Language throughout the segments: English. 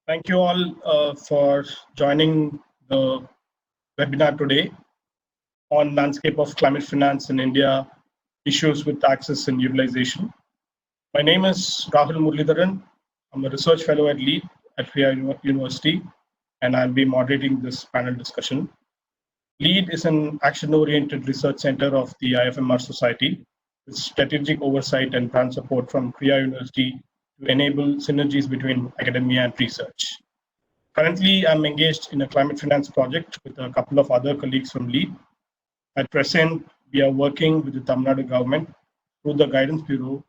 Thank you all for joining the webinar today on landscape of climate finance in India, issues with access and utilization. My name is Rahul Muralidharan. I'm a research fellow at LEAD at Kriya University, and I'll be moderating this panel discussion. LEAD is an action-oriented research center of the IFMR Society with strategic oversight and grant support from Kriya University to enable synergies between academia and research. Currently, I'm engaged in a climate finance project with a couple of other colleagues from LEAD. At present, we are working with the Tamil Nadu government through the Guidance Bureau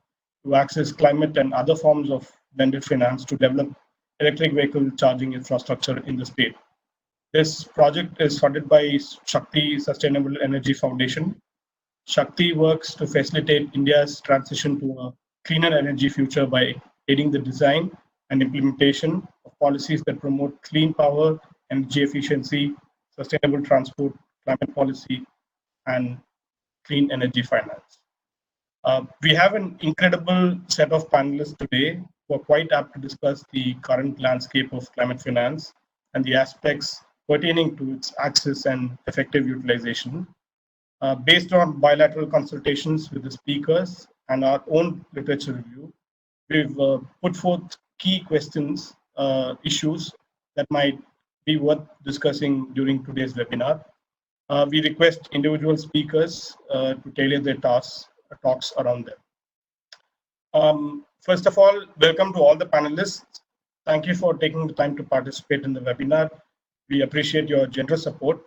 to access climate and other forms of blended finance to develop electric vehicle charging infrastructure in the state. This project is funded by Shakti Sustainable Energy Foundation. Shakti works to facilitate India's transition to a cleaner energy future by aiding the design and implementation of policies that promote clean power, energy efficiency, sustainable transport, climate policy, and clean energy finance. We have an incredible set of panelists today who are quite apt to discuss the current landscape of climate finance and the aspects pertaining to its access and effective utilization. Based on bilateral consultations with the speakers and our own literature review, we've put forth key questions, issues that might be worth discussing during today's webinar. We request individual speakers to tailor their talks around them. First of all, welcome to all the panelists. Thank you for taking the time to participate in the webinar. We appreciate your generous support.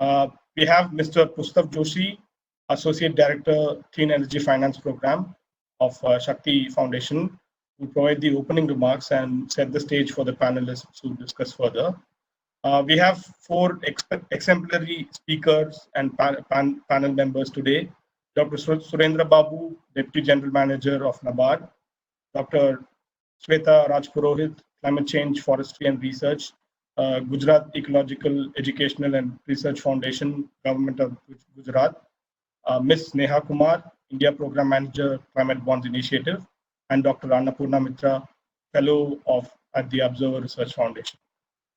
We have Mr. Pustav Joshi, Associate Director, Clean Energy Finance Program of Shakti Foundation, who provide the opening remarks and set the stage for the panelists to discuss further. We have four exemplary speakers and panel members today. Dr. Surendra Babu, Deputy General Manager of NABARD, Dr. Sweta Rajpurohit, Climate Change, Forestry and Research, Gujarat Ecological Educational and Research Foundation, Government of Gujarat, Ms. Neha Kumar, India Program Manager, Climate Bonds Initiative, and Dr. Annapurna Mitra, Fellow at the Observer Research Foundation.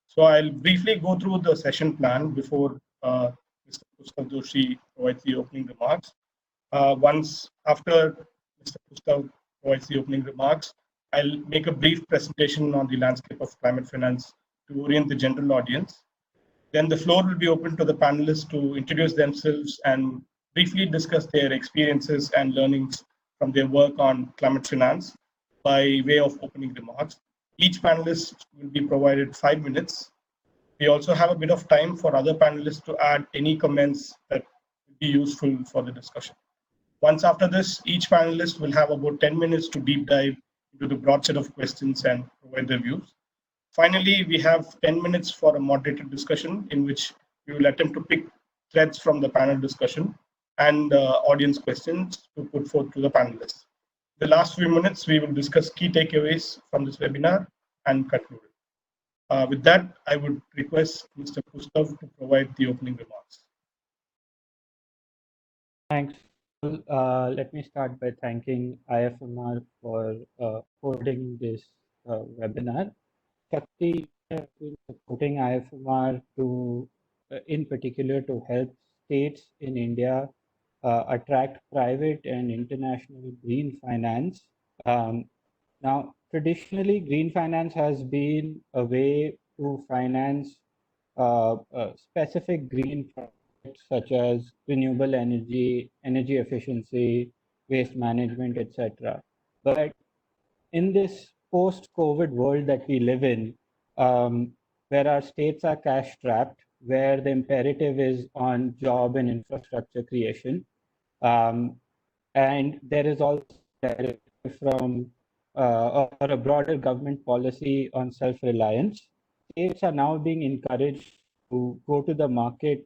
So I'll briefly go through the session plan before Mr. Pustav Joshi provides the opening remarks. After Mr. Pustav provides the opening remarks, I'll make a brief presentation on the landscape of climate finance to orient the general audience. Then the floor will be open to the panelists to introduce themselves and briefly discuss their experiences and learnings from their work on climate finance by way of opening remarks. Each panelist will be provided 5 minutes. We also have a bit of time for other panelists to add any comments that will be useful for the discussion. Once after this, each panelist will have about 10 minutes to deep dive into the broad set of questions and provide their views. Finally, we have 10 minutes for a moderated discussion in which we will attempt to pick threads from the panel discussion and audience questions to put forth to the panelists. The last few minutes, we will discuss key takeaways from this webinar and conclude it. With that, I would request Mr. Pustav to provide the opening remarks. Thanks. Let me start by thanking IFMR for holding this webinar. Shakti has been supporting IFMR to, in particular, to help states in India attract private and international green finance. Now, traditionally, green finance has been a way to finance specific green projects such as renewable energy, energy efficiency, waste management, etc. But in this post-COVID world that we live in, where our states are cash strapped, where the imperative is on job and infrastructure creation, and there is also from or a broader government policy on self-reliance, states are now being encouraged to go to the market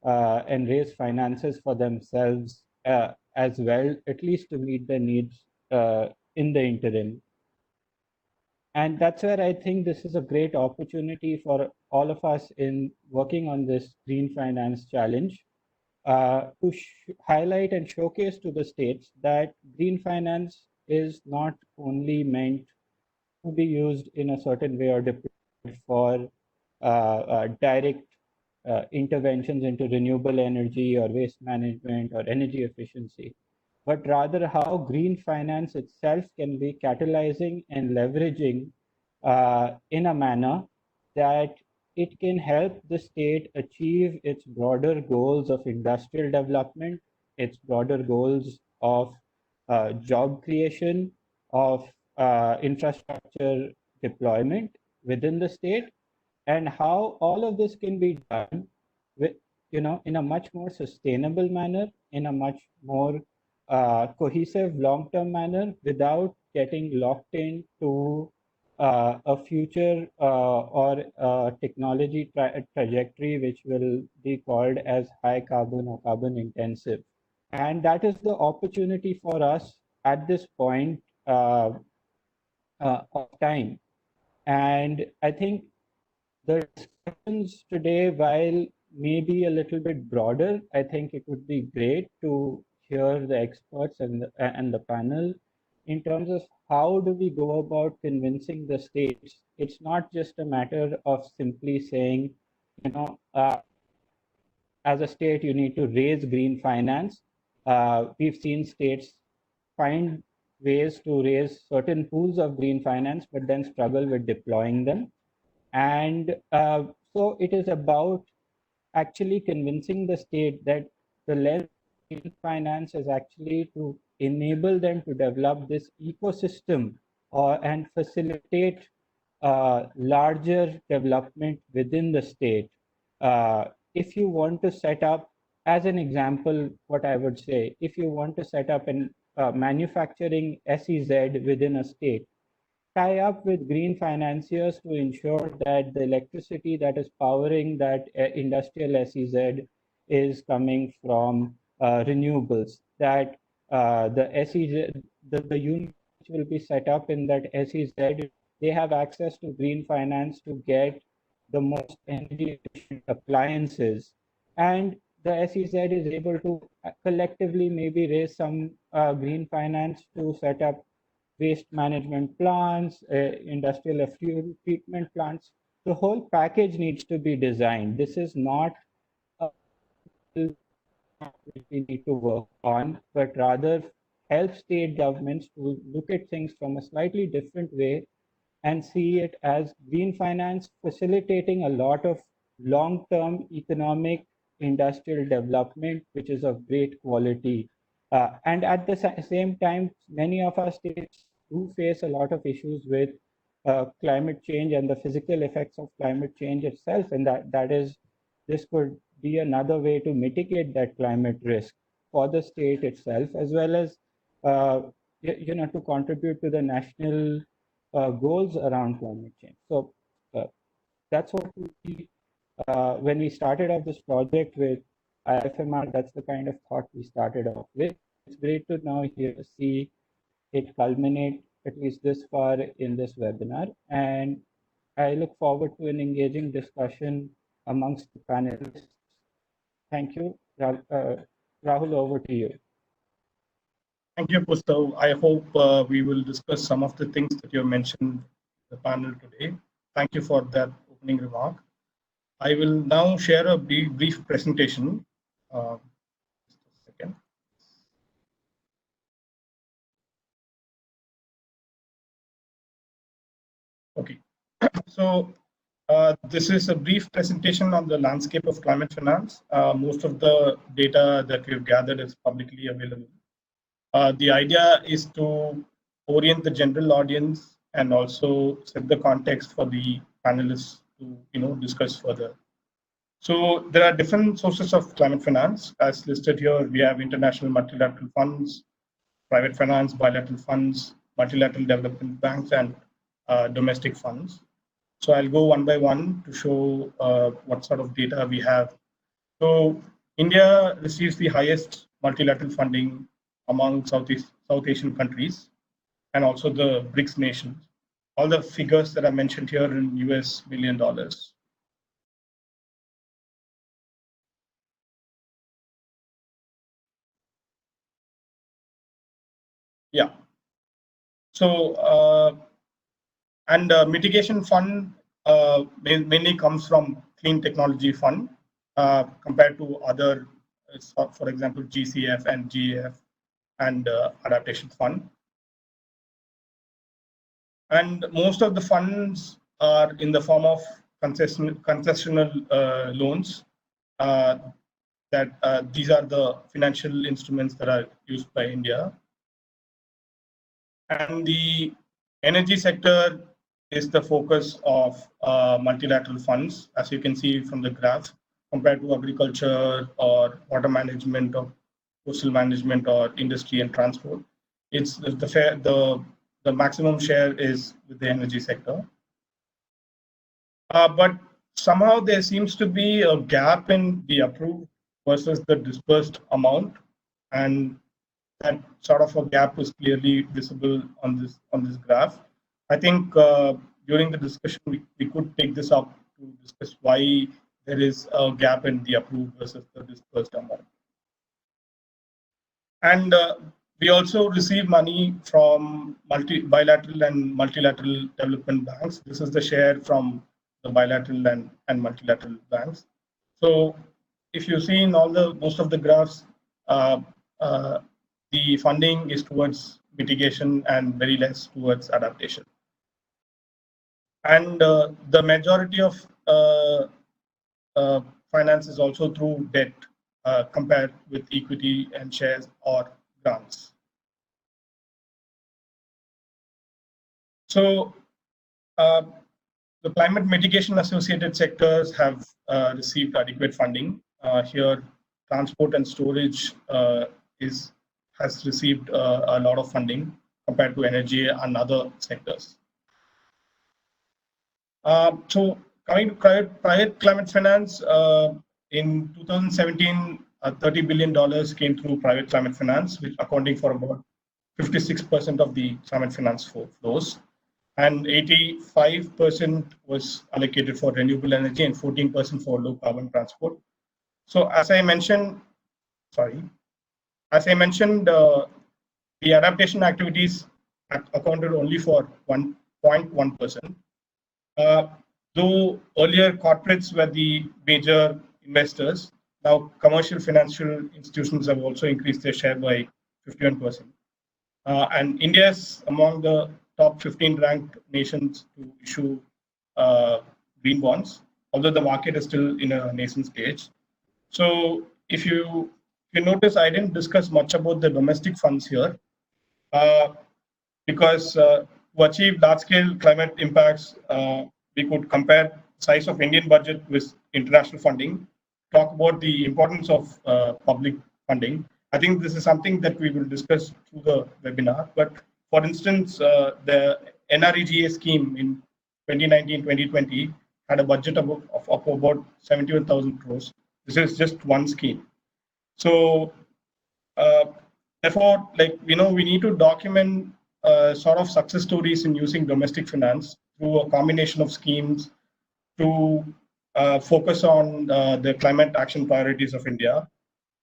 and raise finances for themselves as well, at least to meet their needs in the interim. And that's where I think this is a great opportunity for all of us in working on this green finance challenge to highlight and showcase to the states that green finance is not only meant to be used in a certain way or for direct interventions into renewable energy or waste management or energy efficiency, but rather how green finance itself can be catalyzing and leveraging in a manner that it can help the state achieve its broader goals of industrial development, its broader goals of job creation, of infrastructure deployment within the state, and how all of this can be done with, in a much more sustainable manner, in a much more cohesive long-term manner, without getting locked into a future or technology trajectory which will be called as high carbon or carbon intensive. And that is the opportunity for us at this point of time. And I think the discussions today, while maybe a little bit broader, I think it would be great to hear the experts and the panel in terms of how do we go about convincing the states. It's not just a matter of simply saying, you know, as a state, you need to raise green finance. We've seen states find ways to raise certain pools of green finance, but then struggle with deploying them. And so it is about actually convincing the state that the lens in finance is actually to enable them to develop this ecosystem and facilitate larger development within the state. If you want to set up, as an example, what I would say, if you want to set up an manufacturing SEZ within a state, tie up with green financiers to ensure that the electricity that is powering that industrial SEZ is coming from renewables, that the SEZ, the unit which will be set up in that SEZ, they have access to green finance to get the most energy efficient appliances. And the SEZ is able to collectively maybe raise some green finance to set up waste management plants, industrial effluent treatment plants. The whole package needs to be designed. This is not a which we need to work on, but rather help state governments to look at things from a slightly different way and see it as green finance facilitating a lot of long-term economic industrial development, which is of great quality. And at the same time, many of our states do face a lot of issues with climate change and the physical effects of climate change itself. And this could be another way to mitigate that climate risk for the state itself, as well as to contribute to the national goals around climate change. So that's what when we started off this project with IFMR, that's the kind of thought we started off with. It's great to now see it culminate at least this far in this webinar. And I look forward to an engaging discussion amongst the panelists. Thank you. Rahul, over to you. Thank you, Pustav. I hope we will discuss some of the things that you mentioned in the panel today. Thank you for that opening remark. I will now share a brief presentation. Just a second. Okay, so this is a brief presentation on the landscape of climate finance. Most of the data that we've gathered is publicly available. The idea is to orient the general audience and also set the context for the panelists to discuss further. So there are different sources of climate finance. As listed here, we have international multilateral funds, private finance, bilateral funds, multilateral development banks, and domestic funds. So I'll go one by one to show what sort of data we have. So India receives the highest multilateral funding among South Asian countries and also the BRICS nations. All the figures that are mentioned here in US $1 billion. Yeah. So, and mitigation fund mainly comes from Clean Technology Fund compared to other, for example, GCF and GAF and Adaptation Fund. And most of the funds are in the form of concessional loans. These are the financial instruments that are used by India. And the energy sector is the focus of multilateral funds, as you can see from the graph, compared to agriculture or water management or coastal management or industry and transport. It's the maximum share is with the energy sector. But somehow there seems to be a gap in the approved versus the disbursed amount, and that sort of a gap is clearly visible on this graph. I think during the discussion we could take this up to discuss why there is a gap in the approved versus the disbursed amount. And we also receive money from bilateral and multilateral development banks. This is the share from the bilateral and multilateral banks. So if you see in most of the graphs, the funding is towards mitigation and very less towards adaptation. And the majority of finance is also through debt compared with equity and shares or grants. So the climate mitigation associated sectors have received adequate funding. Here, transport and storage has received a lot of funding compared to energy and other sectors. So coming to private climate finance, in 2017, $30 billion came through private climate finance, which accounting for about 56% of the climate finance flows. And 85% was allocated for renewable energy and 14% for low carbon transport. So as I mentioned, the adaptation activities accounted only for 1.1%. Though earlier corporates were the major investors, now commercial financial institutions have also increased their share by 51%. And India is among the top 15 ranked nations to issue green bonds, although the market is still in a nascent stage. So if you notice, I didn't discuss much about the domestic funds here because to achieve large-scale climate impacts, we could compare size of Indian budget with international funding, talk about the importance of public funding. I think this is something that we will discuss through the webinar. But for instance, the NREGA scheme in 2019-2020 had a budget of about 71,000 crores. This is just one scheme. So therefore, we need to document sort of success stories in using domestic finance through a combination of schemes to focus on the climate action priorities of India.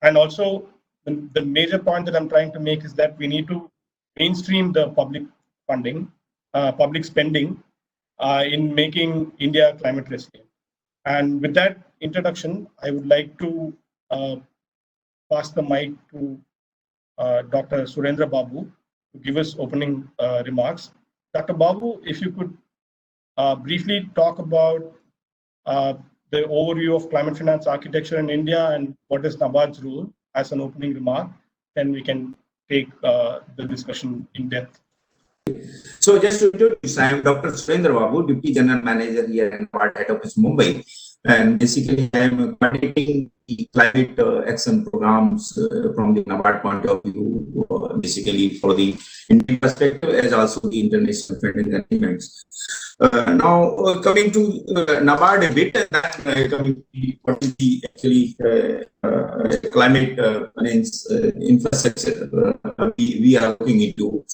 And also, the major point that I'm trying to make is that we need to mainstream the public funding, public spending in making India climate resilient. And with that introduction, I would like to pass the mic to Dr. Surendra Babu to give us opening remarks. Dr. Babu, if you could briefly talk about the overview of climate finance architecture in India and what is NABARD's role as an opening remark, then we can take the discussion in depth. So just to introduce, I am Dr. Surendra Babu, Deputy General Manager here at NABARD Head Office, Mumbai. And basically, I am coordinating the climate action programs from the NABARD point of view, basically for the Indian perspective as also the international funding arrangements. Now, coming to NABARD a bit, coming to what is the actually climate finance infrastructure we are looking into.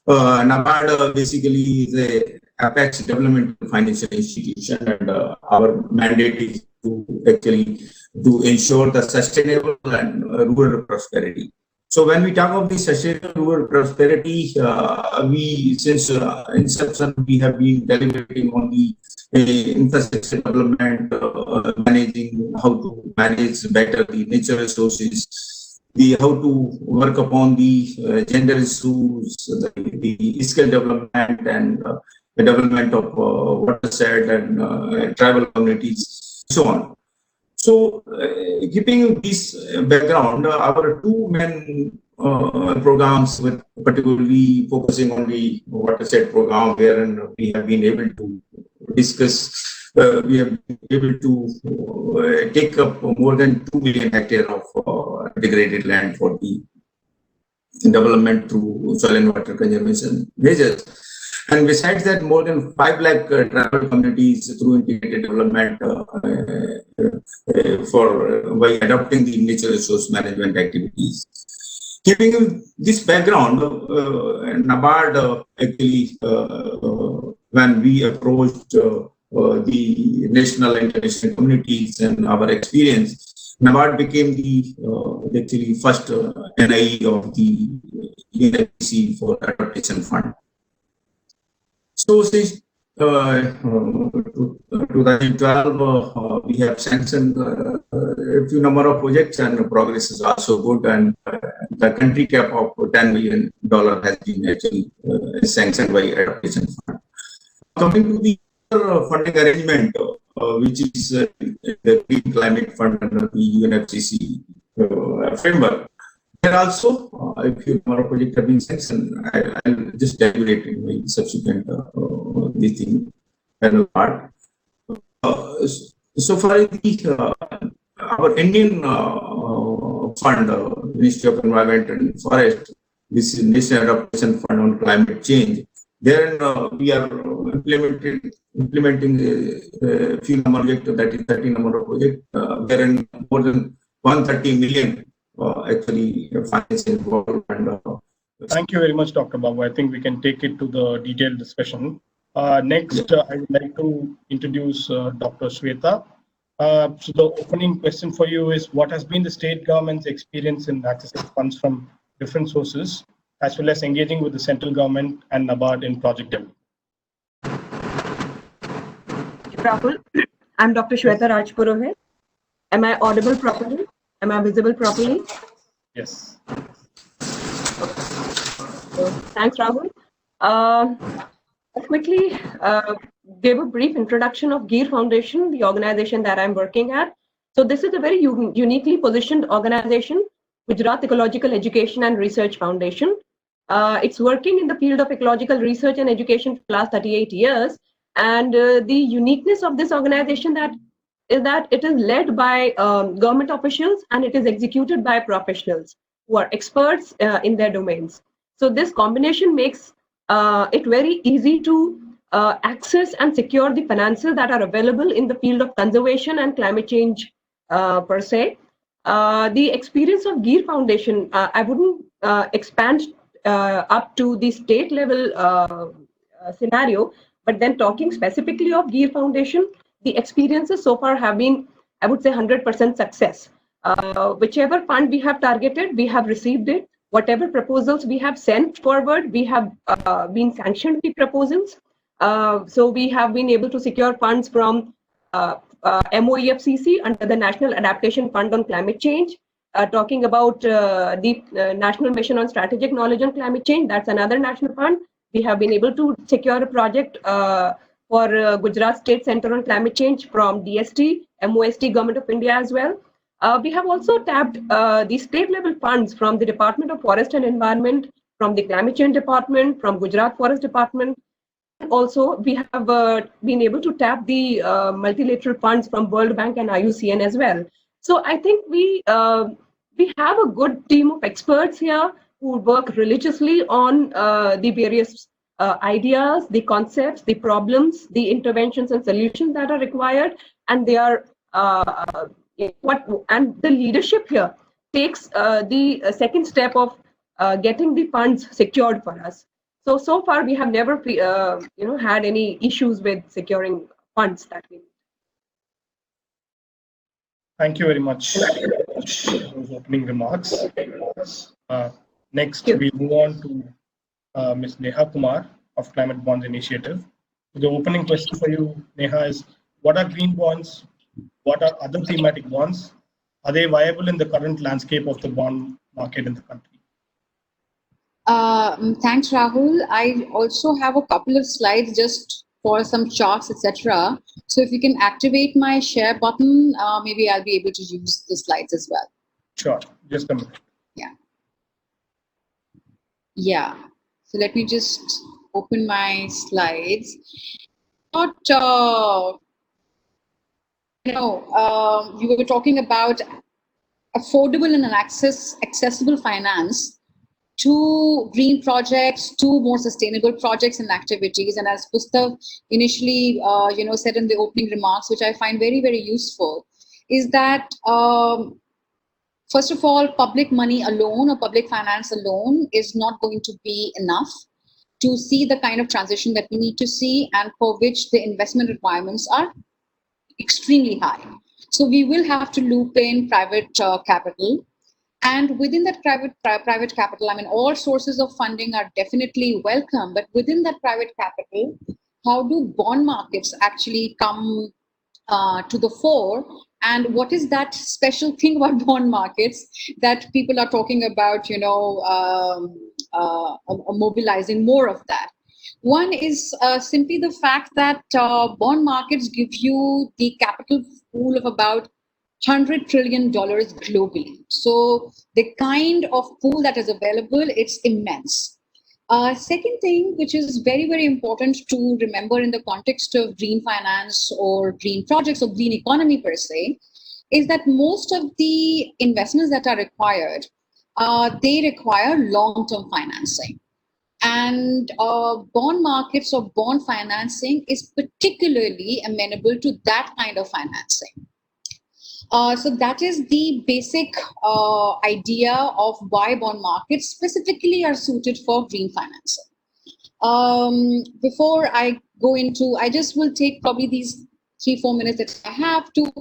NABARD basically is a Apex Development Financial Institution, and our mandate is to actually ensure the sustainable and rural prosperity. So when we talk of the sustainable rural prosperity, since inception, we have been deliberating on the infrastructure development, managing how to manage better the natural resources, how to work upon the gender issues, the skill development, and the development of watershed and tribal communities, so on. So, keeping this background, our two main programs, with particularly focusing on the watershed program, wherein we have been able to discuss, we have been able to take up more than 2 million hectares of degraded land for the development through soil and water conservation measures. And besides that, more than 5 lakh tribal communities through integrated development by adopting the natural resource management activities. Keeping this background, NABARD actually, when we approached the national and international communities and our experience, NABARD became the actually first NIE of the UNFCCC for Adaptation Fund. So since 2012, we have sanctioned a few number of projects, and progress is also good. And the country cap of $10 million has been actually sanctioned by Adaptation Fund. Coming to the funding arrangement, which is the Green Climate Fund under the UNFCCC framework. There also, if you number of projects have been sanctioned, I'll just tabulate in my subsequent this thing part. So far, our Indian fund, Ministry of Environment and Forest, this is National Adaptation Fund on Climate Change. Then we are implementing a few number of projects, that is 30 number of projects, wherein more than 130 million actually financing involved. And, thank you very much, Dr. Babu. I think we can take it to the detailed discussion. Next, I would like to introduce Dr. Shweta. So the opening question for you is, what has been the state government's experience in accessing funds from different sources, as well as engaging with the central government and NABARD in project development? Rahul, I'm Dr. Shweta Rajpurohit. Am I audible properly? Am I visible properly? Yes. Thanks, Rahul. Quickly give a brief introduction of GEAR Foundation, the organization that I'm working at. So this is a very uniquely positioned organization, Gujarat Ecological Education and Research Foundation. It's working in the field of ecological research and education for the last 38 years. And the uniqueness of this organization is that it is led by government officials, and it is executed by professionals who are experts in their domains. So this combination makes it very easy to access and secure the finances that are available in the field of conservation and climate change per se. The experience of GEAR Foundation, I wouldn't expand up to the state level scenario, but then talking specifically of GEAR Foundation, the experiences so far have been, I would say, 100% success. Whichever fund we have targeted, we have received it. Whatever proposals we have sent forward, we have been sanctioned the proposals. So we have been able to secure funds from MOEFCC under the National Adaptation Fund on Climate Change. Talking about the National Mission on Strategic Knowledge on Climate Change, that's another national fund. We have been able to secure a project for Gujarat State Center on Climate Change from DST, MOST, Government of India as well. We have also tapped the state level funds from the Department of Forest and Environment, from the Climate Change Department, from Gujarat Forest Department. Also, we have been able to tap the multilateral funds from World Bank and IUCN as well. So I think we have a good team of experts here who work religiously on the various ideas, the concepts, the problems, the interventions and solutions that are required, and they are and the leadership here takes the second step of getting the funds secured for us. So far we have never had any issues with securing funds that we need. Thank you very much. those opening remarks. Next, we move on to Ms. Neha Kumar of Climate Bonds Initiative. The opening question for you, Neha, is what are green bonds? What are other thematic bonds? Are they viable in the current landscape of the bond market in the country? Thanks, Rahul. I also have a couple of slides just for some charts, etc. So if you can activate my share button, maybe I'll be able to use the slides as well. Sure, just a minute. Yeah. So let me just open my slides. You were talking about affordable and accessible finance to green projects, to more sustainable projects and activities. And as Pustav initially, said in the opening remarks, which I find very, very useful, is that first of all, public money alone or public finance alone is not going to be enough to see the kind of transition that we need to see, and for which the investment requirements are extremely high. So we will have to loop in private capital. And within that private capital, I mean, all sources of funding are definitely welcome, but within that private capital, how do bond markets actually come to the fore? And what is that special thing about bond markets that people are talking about, mobilizing more of that? One is simply the fact that bond markets give you the capital pool of about $100 trillion globally. So the kind of pool that is available, it's immense. Second thing, which is very, very important to remember in the context of green finance or green projects or green economy per se, is that most of the investments that are required, they require long-term financing. And bond markets or bond financing is particularly amenable to that kind of financing. So that is the basic idea of why bond markets specifically are suited for green financing. Before I go into, I just will take probably these 3-4 minutes that I have to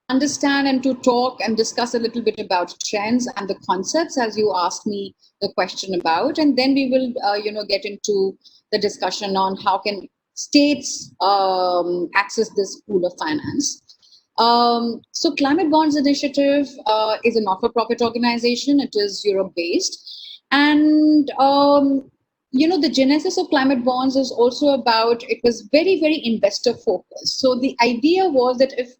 understand and to talk and discuss a little bit about trends and the concepts as you asked me the question about, and then we will get into the discussion on how can states access this pool of finance. So Climate Bonds Initiative is a not-for-profit organization. It is Europe-based. And, the genesis of Climate Bonds is also about, it was very, very investor-focused. So the idea was that if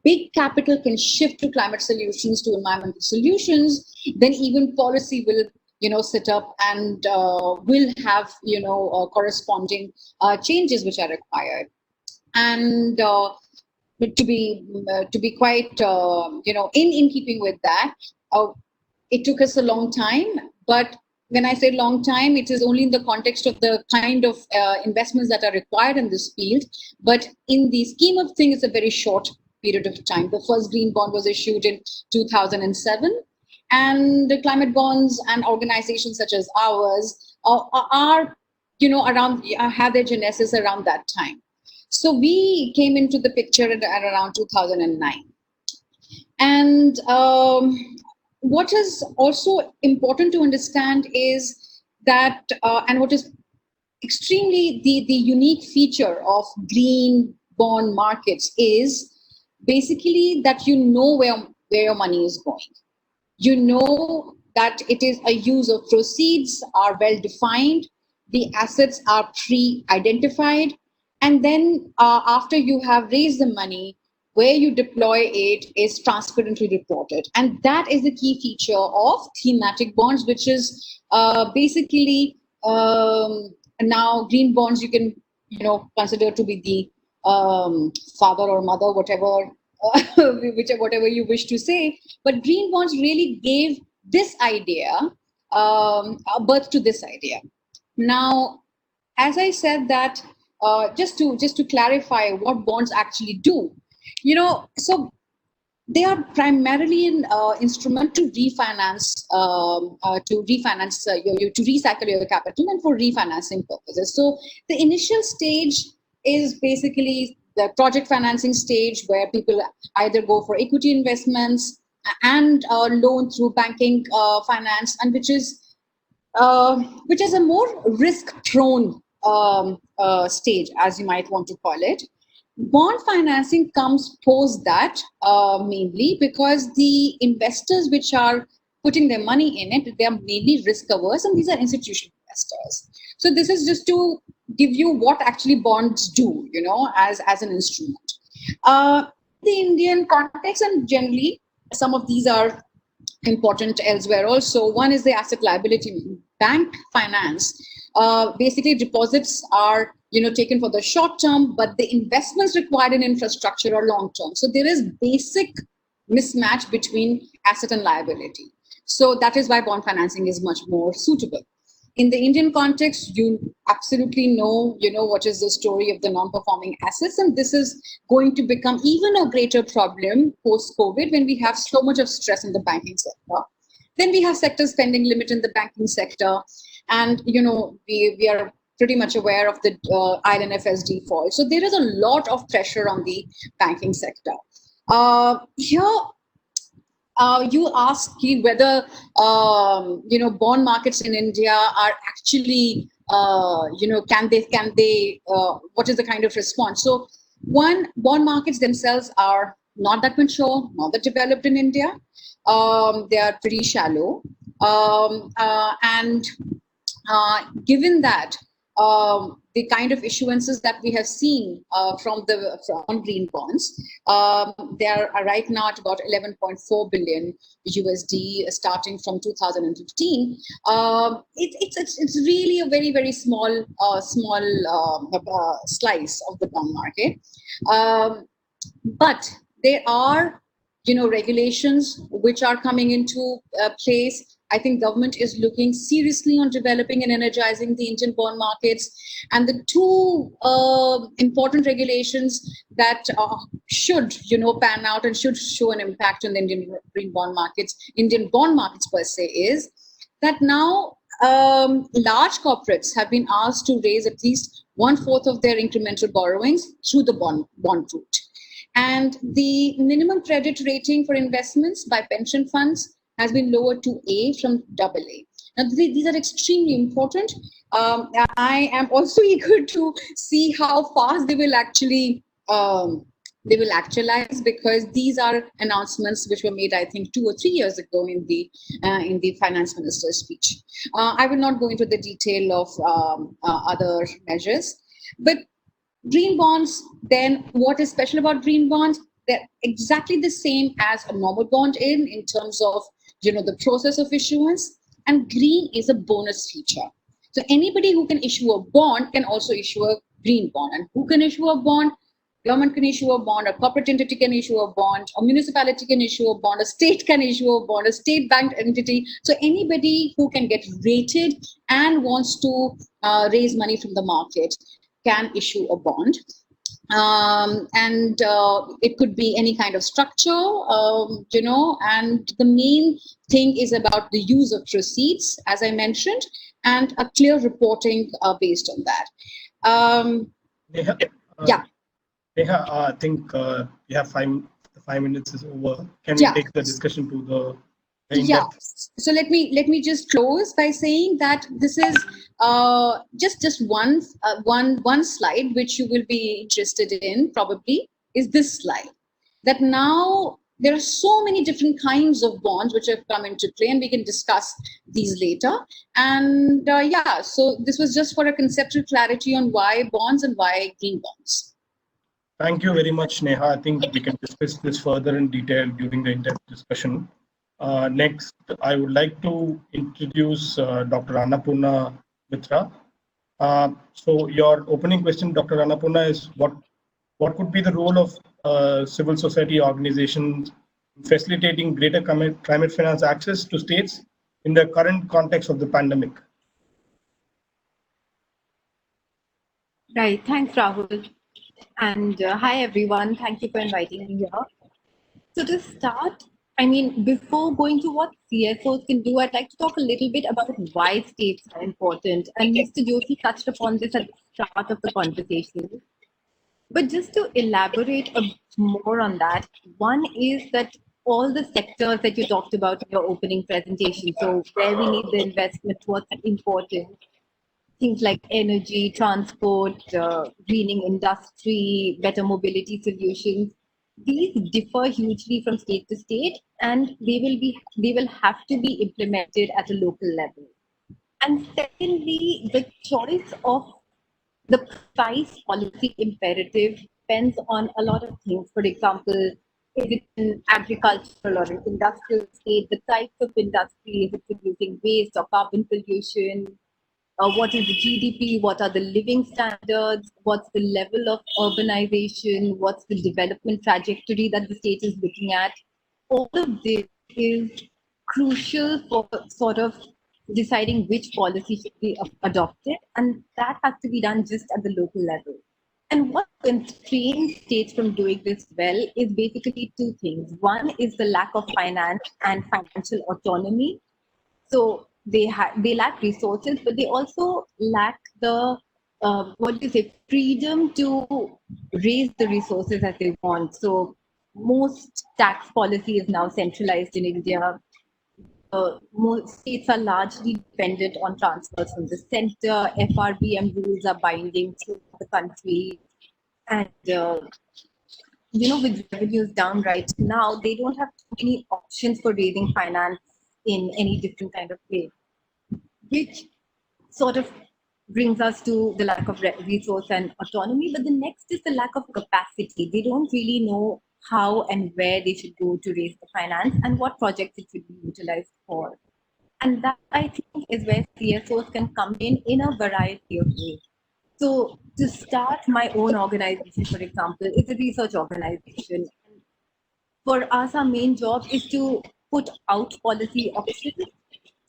big capital can shift to climate solutions, to environmental solutions, then even policy will, sit up and will have, corresponding changes which are required. And to be quite, in keeping with that, it took us a long time. But when I say long time, it is only in the context of the kind of investments that are required in this field. But in the scheme of things, it's a very short period of time. The first green bond was issued in 2007. And the climate bonds and organizations such as ours are around, have their genesis around that time. So we came into the picture at around 2009. And what is also important to understand is that, and what is extremely the unique feature of green bond markets is basically that you know where your money is going. You know that it is a use of proceeds are well defined, the assets are pre-identified, and then after you have raised the money, where you deploy it is transparently reported. And that is the key feature of thematic bonds, which is basically now green bonds you can consider to be the father or mother, whatever whatever you wish to say. But green bonds really gave this idea birth to this idea. Now, as I said that, just to clarify what bonds actually do, so they are primarily an instrument to refinance, to recycle your capital and for refinancing purposes. So the initial stage is basically the project financing stage, where people either go for equity investments and loan through banking finance, and which is a more risk-prone stage, as you might want to call it. Bond financing comes post that, mainly because the investors which are putting their money in it, they are mainly risk averse, and these are institutional investors. So this is just to give you what actually bonds do, as an instrument. The Indian context, and generally some of these are important elsewhere also. One is the asset liability. Bank finance, basically deposits are taken for the short term, but the investments required in infrastructure are long term. So there is basic mismatch between asset and liability. So that is why bond financing is much more suitable. In the Indian context, you absolutely know, what is the story of the non-performing assets, and this is going to become even a greater problem post-COVID when we have so much of stress in the banking sector. Then we have sector spending limit in the banking sector, and we are pretty much aware of the IL&FS default. So there is a lot of pressure on the banking sector. Here, you ask whether bond markets in India are actually can they what is the kind of response? So one, bond markets themselves are not that mature, not that developed in India. They are pretty shallow, and given that the kind of issuances that we have seen from green bonds, they are right now at about 11.4 billion USD starting from 2015. It's really a very, very small slice of the bond market, but there are regulations which are coming into place. I think government is looking seriously on developing and energizing the Indian bond markets. And the two important regulations that should, pan out and should show an impact on the Indian green bond markets, Indian bond markets per se, is that now large corporates have been asked to raise at least 1/4 of their incremental borrowings through the bond route. And the minimum credit rating for investments by pension funds has been lowered to A from AA. Now, these are extremely important. I am also eager to see how fast they will actually actualize, because these are announcements which were made, I think, 2 or 3 years ago in the finance minister's speech. I will not go into the detail of other measures, but green bonds, then what is special about green bonds? They're exactly the same as a normal bond in terms of the process of issuance, and green is a bonus feature. So anybody who can issue a bond can also issue a green bond. And who can issue a bond? Government can issue a bond, a corporate entity can issue a bond, a municipality can issue a bond, a state can issue a bond, a state banked entity. So anybody who can get rated and wants to raise money from the market can issue a bond. And it could be any kind of structure, and the main thing is about the use of proceeds, as I mentioned, and a clear reporting based on that. Neha, Yeah. Neha, I think we have 5 minutes is over. Can we take the discussion to the in-depth? So let me just close by saying that this is just one slide which you will be interested in, probably, is this slide. That now there are so many different kinds of bonds which have come into play, and we can discuss these later. And so this was just for a conceptual clarity on why bonds and why green bonds. Thank you very much, Neha. I think we can discuss this further in detail during the in-depth discussion. Next, I would like to introduce Dr. Annapurna Mitra. So your opening question, Dr. Annapurna, is what could be the role of civil society organizations facilitating greater climate finance access to states in the current context of the pandemic? Right. Thanks, Rahul. And hi, everyone. Thank you for inviting me here. So to start, I mean, before going to what CSOs can do, I'd like to talk a little bit about why states are important. And Mr. Joshi touched upon this at the start of the conversation. But just to elaborate a bit more on that, one is that all the sectors that you talked about in your opening presentation. So where we need the investment, what's important, things like energy, transport, greening industry, better mobility solutions. These differ hugely from state to state, and they will have to be implemented at a local level. And secondly, the choice of the precise policy imperative depends on a lot of things. For example, is it an agricultural or an industrial state? The types of industry, is it producing waste or carbon pollution? What is the GDP? What are the living standards? What's the level of urbanization? What's the development trajectory that the state is looking at? All of this is crucial for sort of deciding which policy should be adopted, and that has to be done just at the local level. And what constrains states from doing this well is basically two things. One is the lack of finance and financial autonomy. So they lack resources, but they also lack the freedom to raise the resources as they want. So most tax policy is now centralized in India. Most states are largely dependent on transfers from the center. FRBM rules are binding through the country, and with revenues down right now, they don't have too many options for raising finance in any different kind of way, which sort of brings us to the lack of resource and autonomy. But the next is the lack of capacity. They don't really know how and where they should go to raise the finance and what projects it should be utilized for. And that, I think, is where CSOs can come in a variety of ways. So to start, my own organization, for example, is a research organization. For us, our main job is to put out policy options.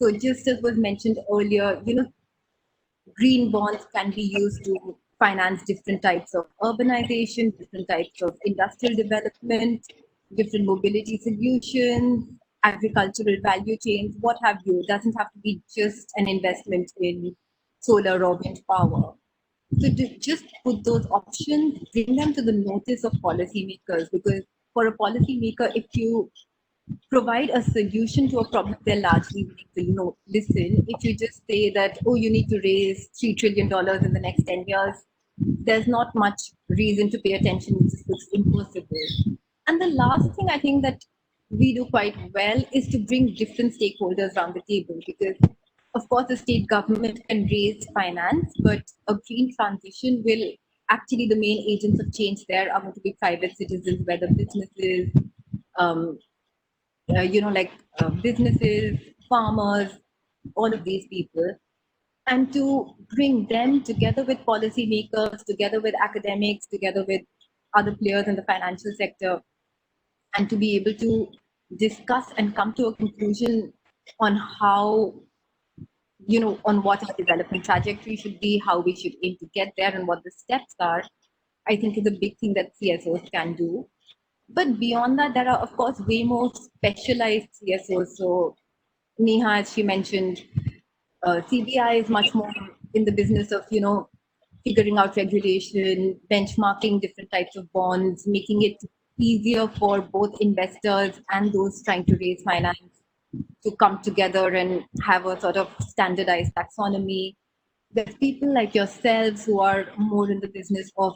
So just as was mentioned earlier, green bonds can be used to finance different types of urbanization, different types of industrial development, different mobility solutions, agricultural value chains, what have you. It doesn't have to be just an investment in solar or wind power. So to just put those options, bring them to the notice of policymakers, because for a policymaker, if you provide a solution to a problem, they're largely willing to listen. If you just say that, oh, you need to raise $3 trillion in the next 10 years, there's not much reason to pay attention. It just looks impossible. And the last thing I think that we do quite well is to bring different stakeholders around the table, because of course the state government can raise finance, but a green transition will actually, the main agents of change there are going to be private citizens, whether businesses, businesses, farmers, all of these people, and to bring them together with policymakers, together with academics, together with other players in the financial sector, and to be able to discuss and come to a conclusion on how, on what our development trajectory should be, how we should aim to get there, and what the steps are, I think is a big thing that CSOs can do. But beyond that, there are, of course, way more specialized CSOs. So Neha, as she mentioned, CBI is much more in the business of, figuring out regulation, benchmarking different types of bonds, making it easier for both investors and those trying to raise finance to come together and have a sort of standardized taxonomy. There's people like yourselves who are more in the business of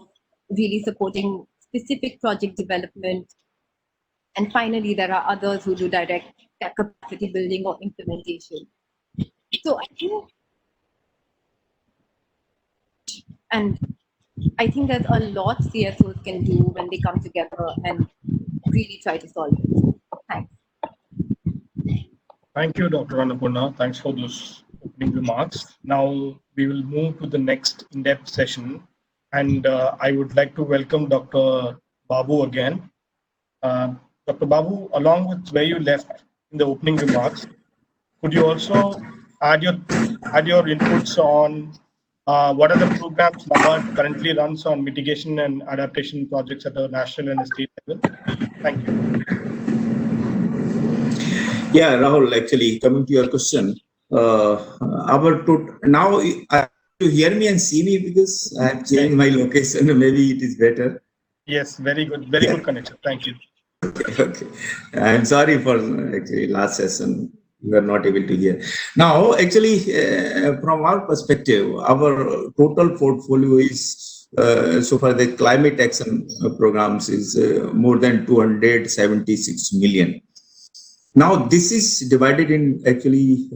really supporting specific project development. And finally, there are others who do direct capacity building or implementation. So I think there's a lot CSOs can do when they come together and really try to solve it. Thanks. Thank you, Dr. Annapurna. Thanks for those opening remarks. Now we will move to the next in-depth session. And I would like to welcome Dr. Babu again. Dr. Babu, along with where you left in the opening remarks, could you also add your inputs on what are the programs NABARD currently runs on mitigation and adaptation projects at a national and a state level? Thank you. Yeah, Rahul, actually, coming to your question, now you hear me and see me because I have changed my location. Maybe it is better. Yes, very good. Very good connection. Thank you. Okay. I'm sorry for actually last session we were not able to hear. Now, actually, from our perspective, our total portfolio is so far the climate action programs is more than 276 million. Now, this is divided in actually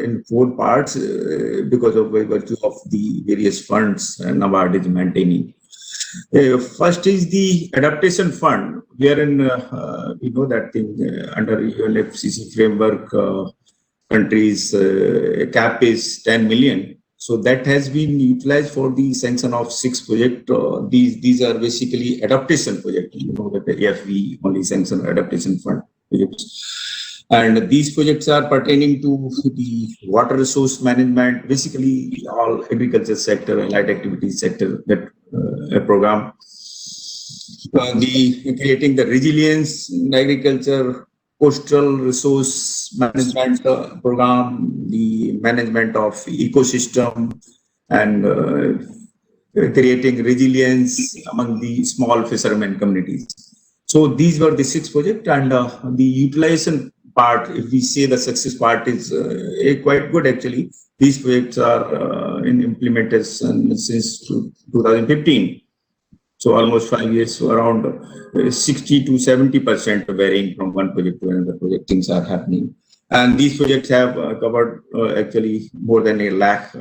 in 4 parts because of by virtue of the various funds NABARD is maintaining. First is the Adaptation Fund, wherein we know that thing under UNFCCC framework, countries cap is 10 million. So that has been utilized for the sanction of 6 projects. These are basically adaptation projects. You know that the AFV only sanction adaptation fund projects. And these projects are pertaining to the water resource management, basically all agriculture sector, light activity sector, that program. The creating the resilience in agriculture, coastal resource management program, the management of ecosystem, and creating resilience among the small fishermen communities. So these were the 6 projects, and the utilization part, if we say the success part is quite good actually. These projects are in implementation since 2015. So almost 5 years, so around 60 to 70% varying from one project to another project, things are happening. And these projects have covered actually more than 1 lakh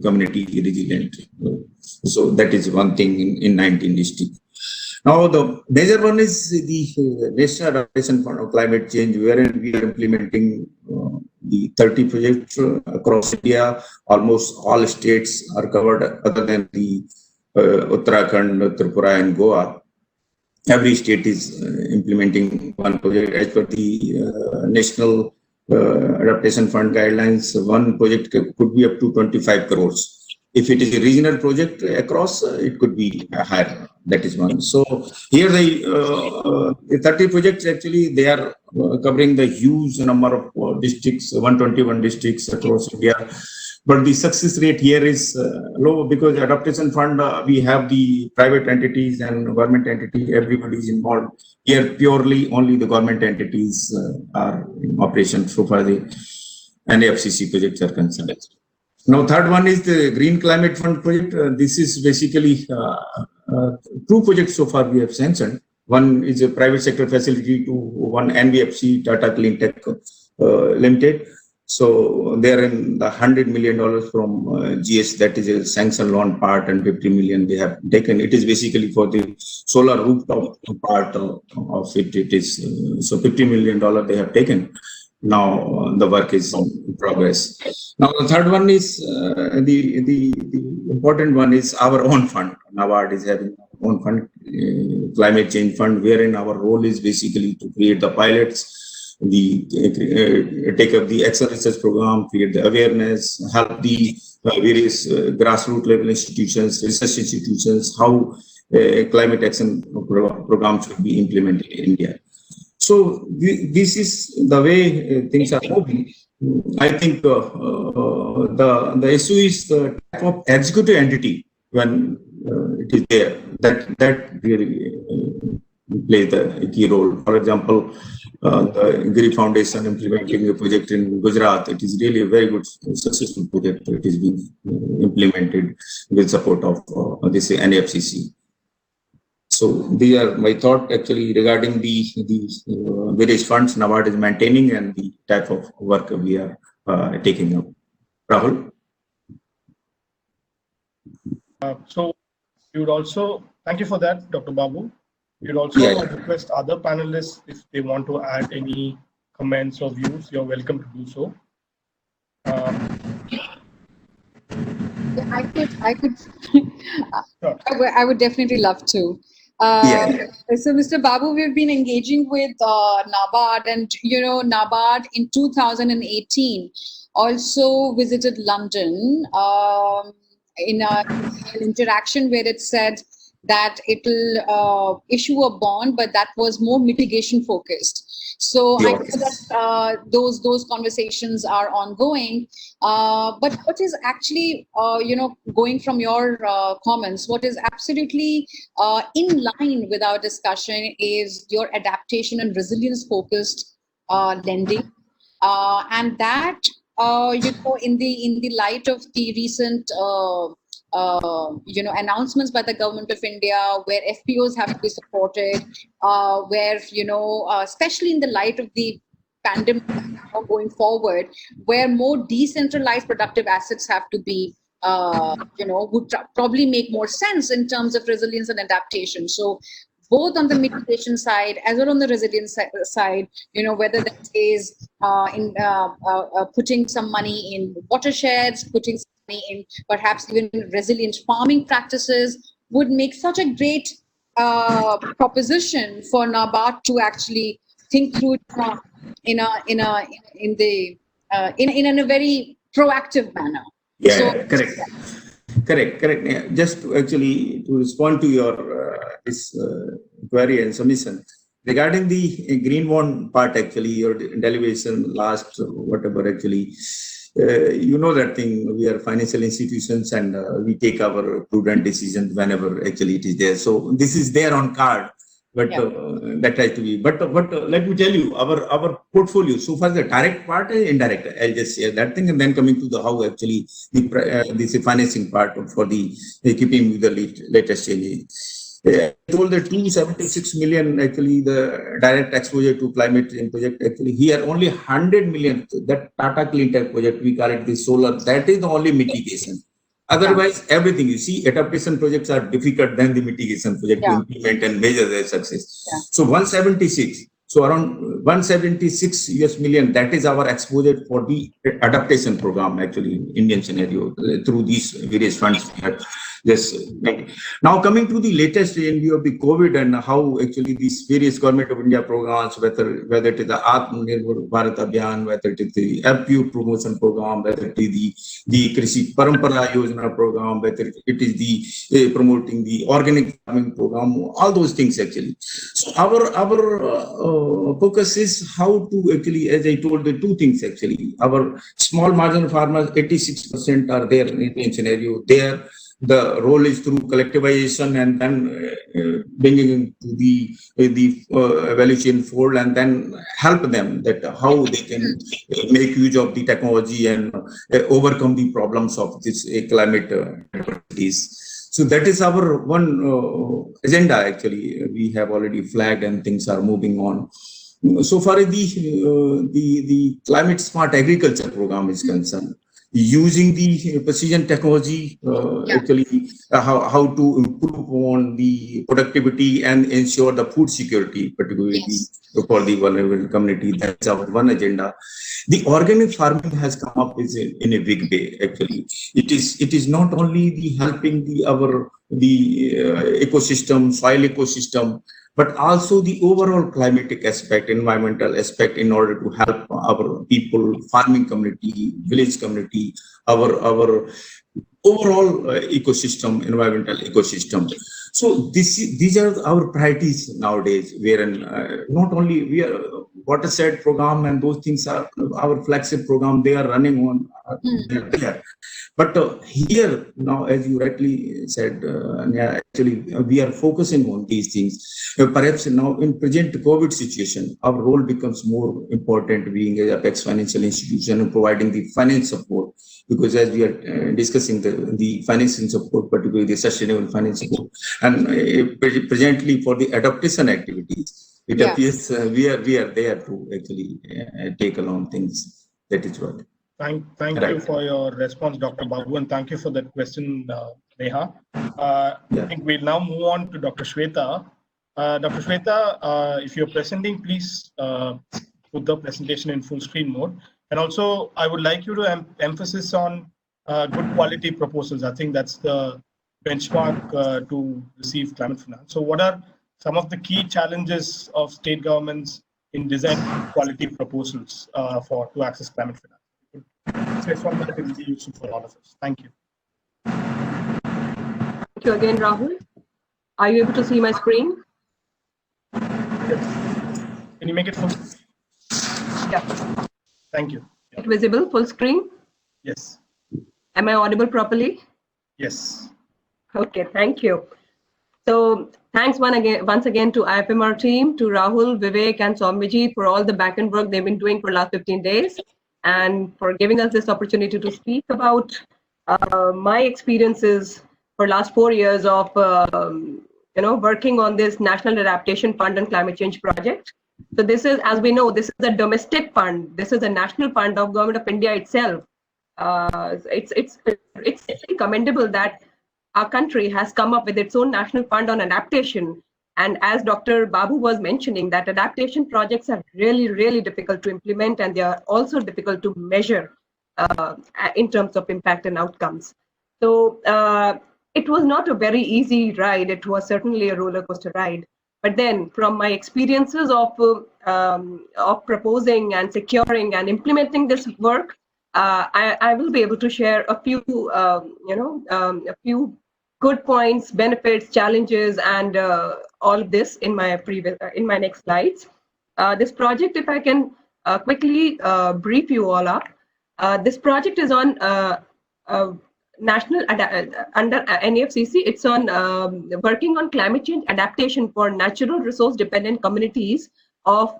community resilient. So that is one thing in 19 districts. Now, the major one is the National Adaptation Fund of Climate Change, wherein we are implementing the 30 projects across India. Almost all states are covered other than the Uttarakhand, Tripura, and Goa. Every state is implementing one project as per the National Adaptation Fund guidelines. One project could be up to 25 crores. If it is a regional project across, it could be higher. That is one. So here the 30 projects actually they are covering the huge number of districts, 121 districts across India. But the success rate here is low because Adaptation Fund, we have the private entities and government entity, everybody is involved. Here purely only the government entities are in operation so far the NAFCC projects are concerned. Now, third one is the Green Climate Fund project. This is basically 2 projects so far we have sanctioned. One is a private sector facility to one NBFC, Tata Clean Tech Limited. So they are in the $100 million from GS, that is a sanction loan part, and 50 million they have taken. It is basically for the solar rooftop part of it. It is so $50 million they have taken. Now the work is in progress. Now the third one is the important one is our own fund. NABARD is having our own fund, climate change fund, wherein our role is basically to create the pilots, take up the action research program, create the awareness, help the various grassroots level institutions, research institutions, how climate action programs should be implemented in India. So this is the way things are moving. I think the issue is the type of executive entity when it is there that really play the key role. For example, the GRI Foundation implementing a project in Gujarat. It is really a very good, successful project. It is being implemented with support of this NAFCC. So these are my thought actually regarding the various funds NABARD is maintaining and the type of work we are taking up. Rahul? So you would also, thank you for that, Dr. Babu. You'd also request other panelists if they want to add any comments or views, you're welcome to do so. I would definitely love to. So, Mr. Babu, we've been engaging with NABARD, and NABARD in 2018 also visited London in an interaction where it said that it'll issue a bond, but that was more mitigation focused. So I know that those conversations are ongoing. But what is actually, going from your comments, what is absolutely in line with our discussion is your adaptation and resilience focused lending, and that in the light of the recent announcements by the government of India, where FPOs have to be supported, where especially in the light of the pandemic going forward, where more decentralized productive assets have to be would probably make more sense in terms of resilience and adaptation. So both on the mitigation side as well on the resilience side, whether that is in putting some money in watersheds, putting some money in perhaps even resilient farming practices, would make such a great proposition for NABARD to actually think through it in a very proactive manner. Yeah, so, correct. Correct. Yeah. Just to actually to respond to your this query and submission regarding the green bond part, actually your derivation last whatever actually, that thing, we are financial institutions and we take our prudent decisions whenever actually it is there. So this is there on card. But that has to be. But let me tell you, our portfolio, so far the direct part and indirect, I'll just share that thing, and then coming to the how actually this financing part for the keeping with the latest changes. I told the 276 million actually the direct exposure to climate change project. Actually here only 100 million, that Tata Clean Tech project, we call it the solar, that is the only mitigation. Otherwise, everything you see, adaptation projects are difficult than the mitigation project to implement and measure their success. So 176, so around 176 US million, that is our exposure for the adaptation program, actually in Indian scenario, through these various funds. Yes. Now coming to the latest in view of the COVID and how actually these various government of India programs, whether it is the Atmanirbhar Bharat Abhiyan, whether it is the FPU promotion program, whether it is the Krishi Parampara Yojana program, whether it is the promoting the organic farming program, all those things actually. So our focus is how to actually, as I told, the two things actually. Our small marginal farmers, 86% are there in Indian scenario. There, the role is through collectivization and then bringing into the value chain fold and then help them that how they can make use of the technology and overcome the problems of this climate activities. So that is our one agenda actually. We have already flagged and things are moving on. So far as the climate smart agriculture program is concerned, using the precision technology, actually how to improve on the productivity and ensure the food security, particularly for the vulnerable community. That's our one agenda. The organic farming has come up in a big way. Actually, it is not only the helping the ecosystem, soil ecosystem, but also the overall climatic aspect, environmental aspect, in order to help our people, farming community, village community, our overall ecosystem, environmental ecosystem. So these are our priorities nowadays, wherein not only we are watershed program and those things are our flagship program, they are running on there. But here now, as you rightly said, actually we are focusing on these things. Perhaps now in present COVID situation, our role becomes more important, being a Apex financial institution and providing the finance support. Because as we are discussing the financing support, particularly the sustainable finance support, and presently for the adaptation activities, it appears we are there to actually take along things. That is what. Thank you for your response, Dr. Babu, and thank you for that question, Neha. I think we'll now move on to Dr. Shweta. Dr. Shweta, if you're presenting, please put the presentation in full screen mode. And also, I would like you to emphasize on good quality proposals. I think that's the benchmark to receive climate finance. So what are some of the key challenges of state governments in designing quality proposals to access climate finance? Say from that, it will be useful for all of us. Thank you. Thank you again, Rahul. Are you able to see my screen? Can you make it full? Yeah. Thank you. Yeah. It visible, full screen? Yes. Am I audible properly? Yes. Okay, thank you. So thanks once again to IFMR team, to Rahul, Vivek, and Soumyaji for all the back-end work they've been doing for the last 15 days, and for giving us this opportunity to speak about my experiences for last 4 years of working on this National Adaptation Fund and Climate Change project. So this is, as we know, this is a domestic fund. This is a national fund of Government of India itself. It's really commendable that our country has come up with its own national fund on adaptation. And as Dr. Babu was mentioning, that adaptation projects are really, really difficult to implement, and they are also difficult to measure in terms of impact and outcomes. So it was not a very easy ride. It was certainly a roller coaster ride. But then, from my experiences of proposing and securing and implementing this work, I will be able to share a few, a few good points, benefits, challenges, and all of this in my next slides. This project, if I can quickly brief you all up, this project is on national under NAFCC. It's on working on climate change adaptation for natural resource dependent communities of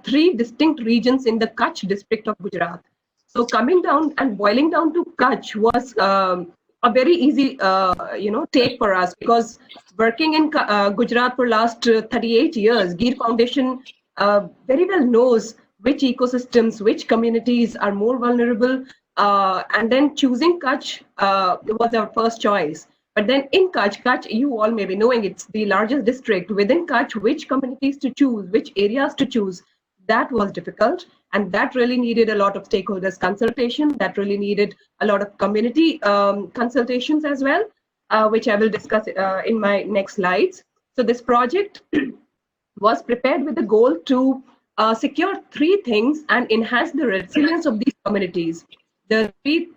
3 distinct regions in the Kutch district of Gujarat. So coming down and boiling down to Kutch was a very easy take for us, because working in Gujarat for last 38 years, Gir Foundation very well knows which ecosystems, which communities are more vulnerable, and then choosing Kutch was our first choice. But then in Kutch, you all may be knowing, it's the largest district. Within Kutch, which communities to choose, which areas to choose, that was difficult. And that really needed a lot of stakeholders consultation. That really needed a lot of community consultations as well, which I will discuss in my next slides. So this project was prepared with the goal to secure 3 things and enhance the resilience of these communities. The 3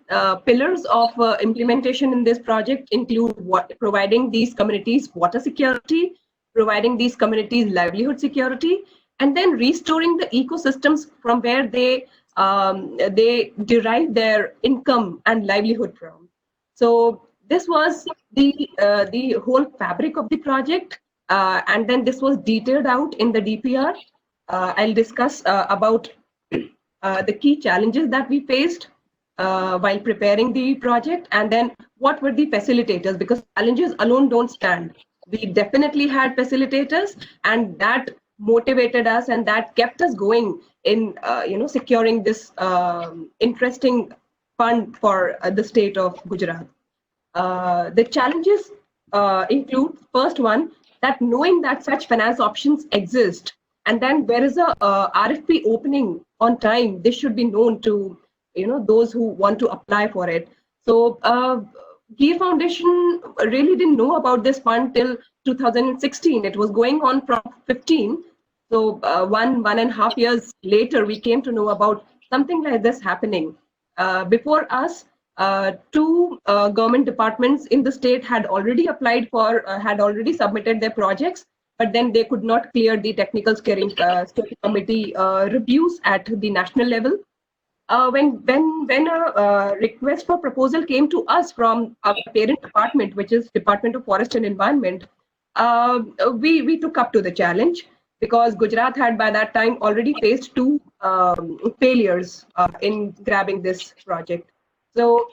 pillars of implementation in this project include providing these communities water security, providing these communities livelihood security, and then restoring the ecosystems from where they derive their income and livelihood from. So this was the whole fabric of the project, and then this was detailed out in the DPR. I'll discuss about the key challenges that we faced while preparing the project, and then what were the facilitators, because challenges alone don't stand. We definitely had facilitators, and that motivated us, and that kept us going in securing this interesting fund for the state of Gujarat. The challenges include, first one, that knowing that such finance options exist, and then there is a RFP opening on time. This should be known to those who want to apply for it. So Gir Foundation really didn't know about this fund till 2016. It was going on from 15. So 1.5 years later, we came to know about something like this happening. Before us, 2 government departments in the state had already applied for, had already submitted their projects, but then they could not clear the technical steering committee reviews at the national level. When a request for proposal came to us from our parent department, which is Department of Forest and Environment, we took up to the challenge, because Gujarat had by that time already faced 2 failures in grabbing this project. So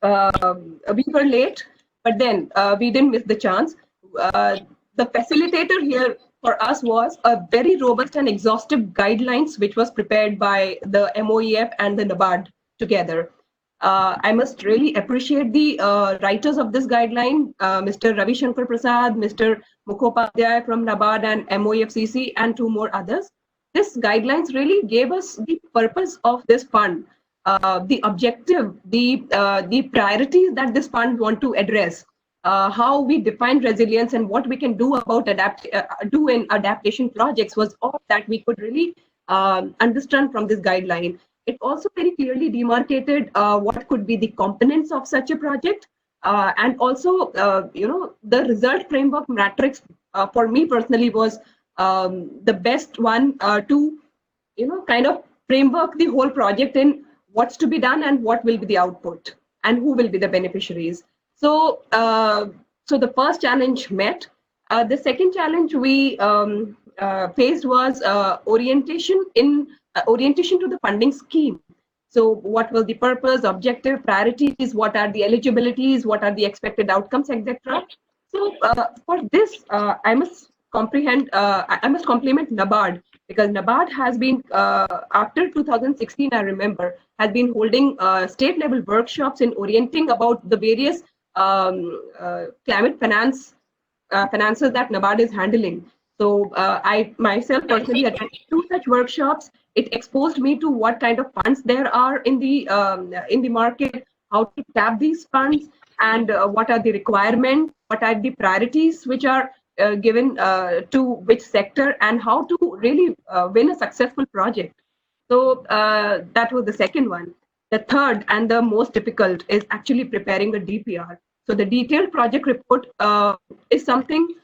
we were late, but then we didn't miss the chance. The facilitator here for us was a very robust and exhaustive guidelines, which was prepared by the MOEF and the NABARD together. I must really appreciate the writers of this guideline, Mr. Ravi Shankar Prasad, Mr. Mukhopadhyay from NABARD and MOEFCC, and 2 more others. This guidelines really gave us the purpose of this fund, the objective, the priorities that this fund want to address, how we define resilience, and what we can do about do in adaptation projects was all that we could really understand from this guideline. It also very clearly demarcated what could be the components of such a project, And also, the result framework matrix for me personally was the best one to, kind of framework the whole project in what's to be done and what will be the output and who will be the beneficiaries. So, so the first challenge met. The second challenge we faced was orientation to the funding scheme. So what was the purpose, objective, priorities, what are the eligibilities, what are the expected outcomes, etc. So for this, I must compliment NABARD, because NABARD has been, after 2016, I remember, has been holding state level workshops in orienting about the various climate finances that NABARD is handling. So I myself personally attended 2 such workshops. It exposed me to what kind of funds there are in the market, how to tap these funds, and what are the requirements, what are the priorities which are given to which sector, and how to really win a successful project. So that was the second one. The third and the most difficult is actually preparing a DPR. So the detailed project report is something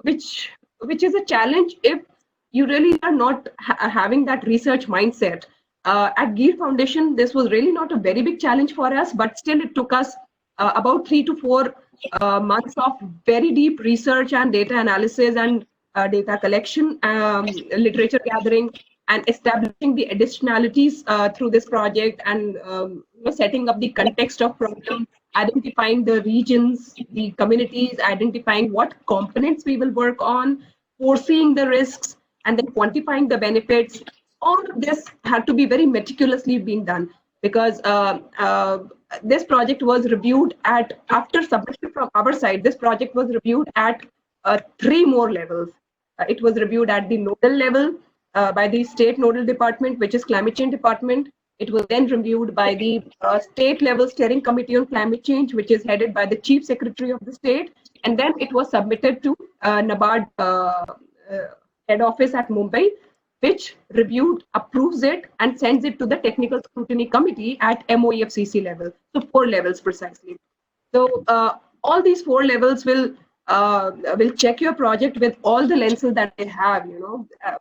which is a challenge if you really are not having that research mindset. At Gear Foundation, this was really not a very big challenge for us, but still it took us about 3 to 4 months of very deep research and data analysis and data collection, literature gathering, and establishing the additionalities through this project, and setting up the context of problem, identifying the regions, the communities, identifying what components we will work on, foreseeing the risks, and then quantifying the benefits. All of this had to be very meticulously being done, because this project was reviewed at, after submission from our side, this project was reviewed at 3 more levels. It was reviewed at the nodal level by the state nodal department, which is climate change department. It was then reviewed by the state level steering committee on climate change, which is headed by the chief secretary of the state. And then it was submitted to NABARD head office at Mumbai, which reviewed, approves it, and sends it to the technical scrutiny committee at MOEFCC level. So 4 levels precisely. So all these 4 levels will check your project with all the lenses that they have,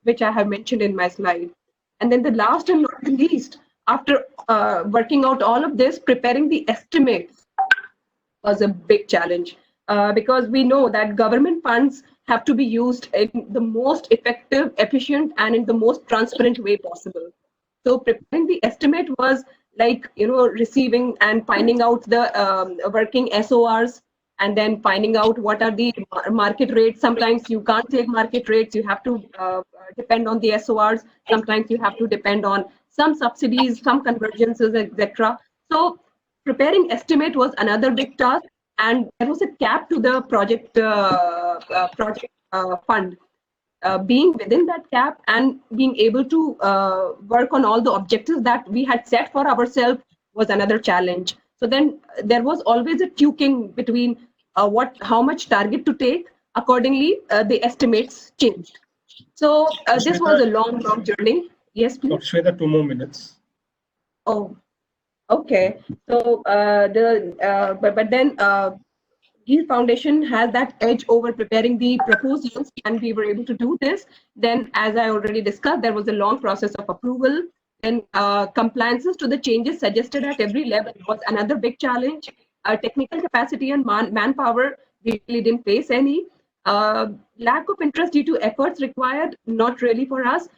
which I have mentioned in my slide. And then the last and not the least, after working out all of this, preparing the estimates was a big challenge, because we know that government funds have to be used in the most effective, efficient, and in the most transparent way possible. So preparing the estimate was like, receiving and finding out the working SORs, and then finding out what are the market rates. Sometimes you can't take market rates, you have to depend on the SORs. Sometimes you have to depend on some subsidies, some convergences, etc. So preparing estimate was another big task, and there was a cap to the project fund. Being within that cap and being able to work on all the objectives that we had set for ourselves was another challenge. So then there was always a tuking between how much target to take. Accordingly, the estimates changed. So this was a long journey. Yes, please. Shweta, 2 more minutes. Oh, okay. So but then Gear Foundation has that edge over preparing the proposals, and we were able to do this. Then, as I already discussed, there was a long process of approval. Then compliances to the changes suggested at every level was another big challenge. Technical capacity and manpower, we really didn't face any. Lack of interest due to efforts required, not really for us,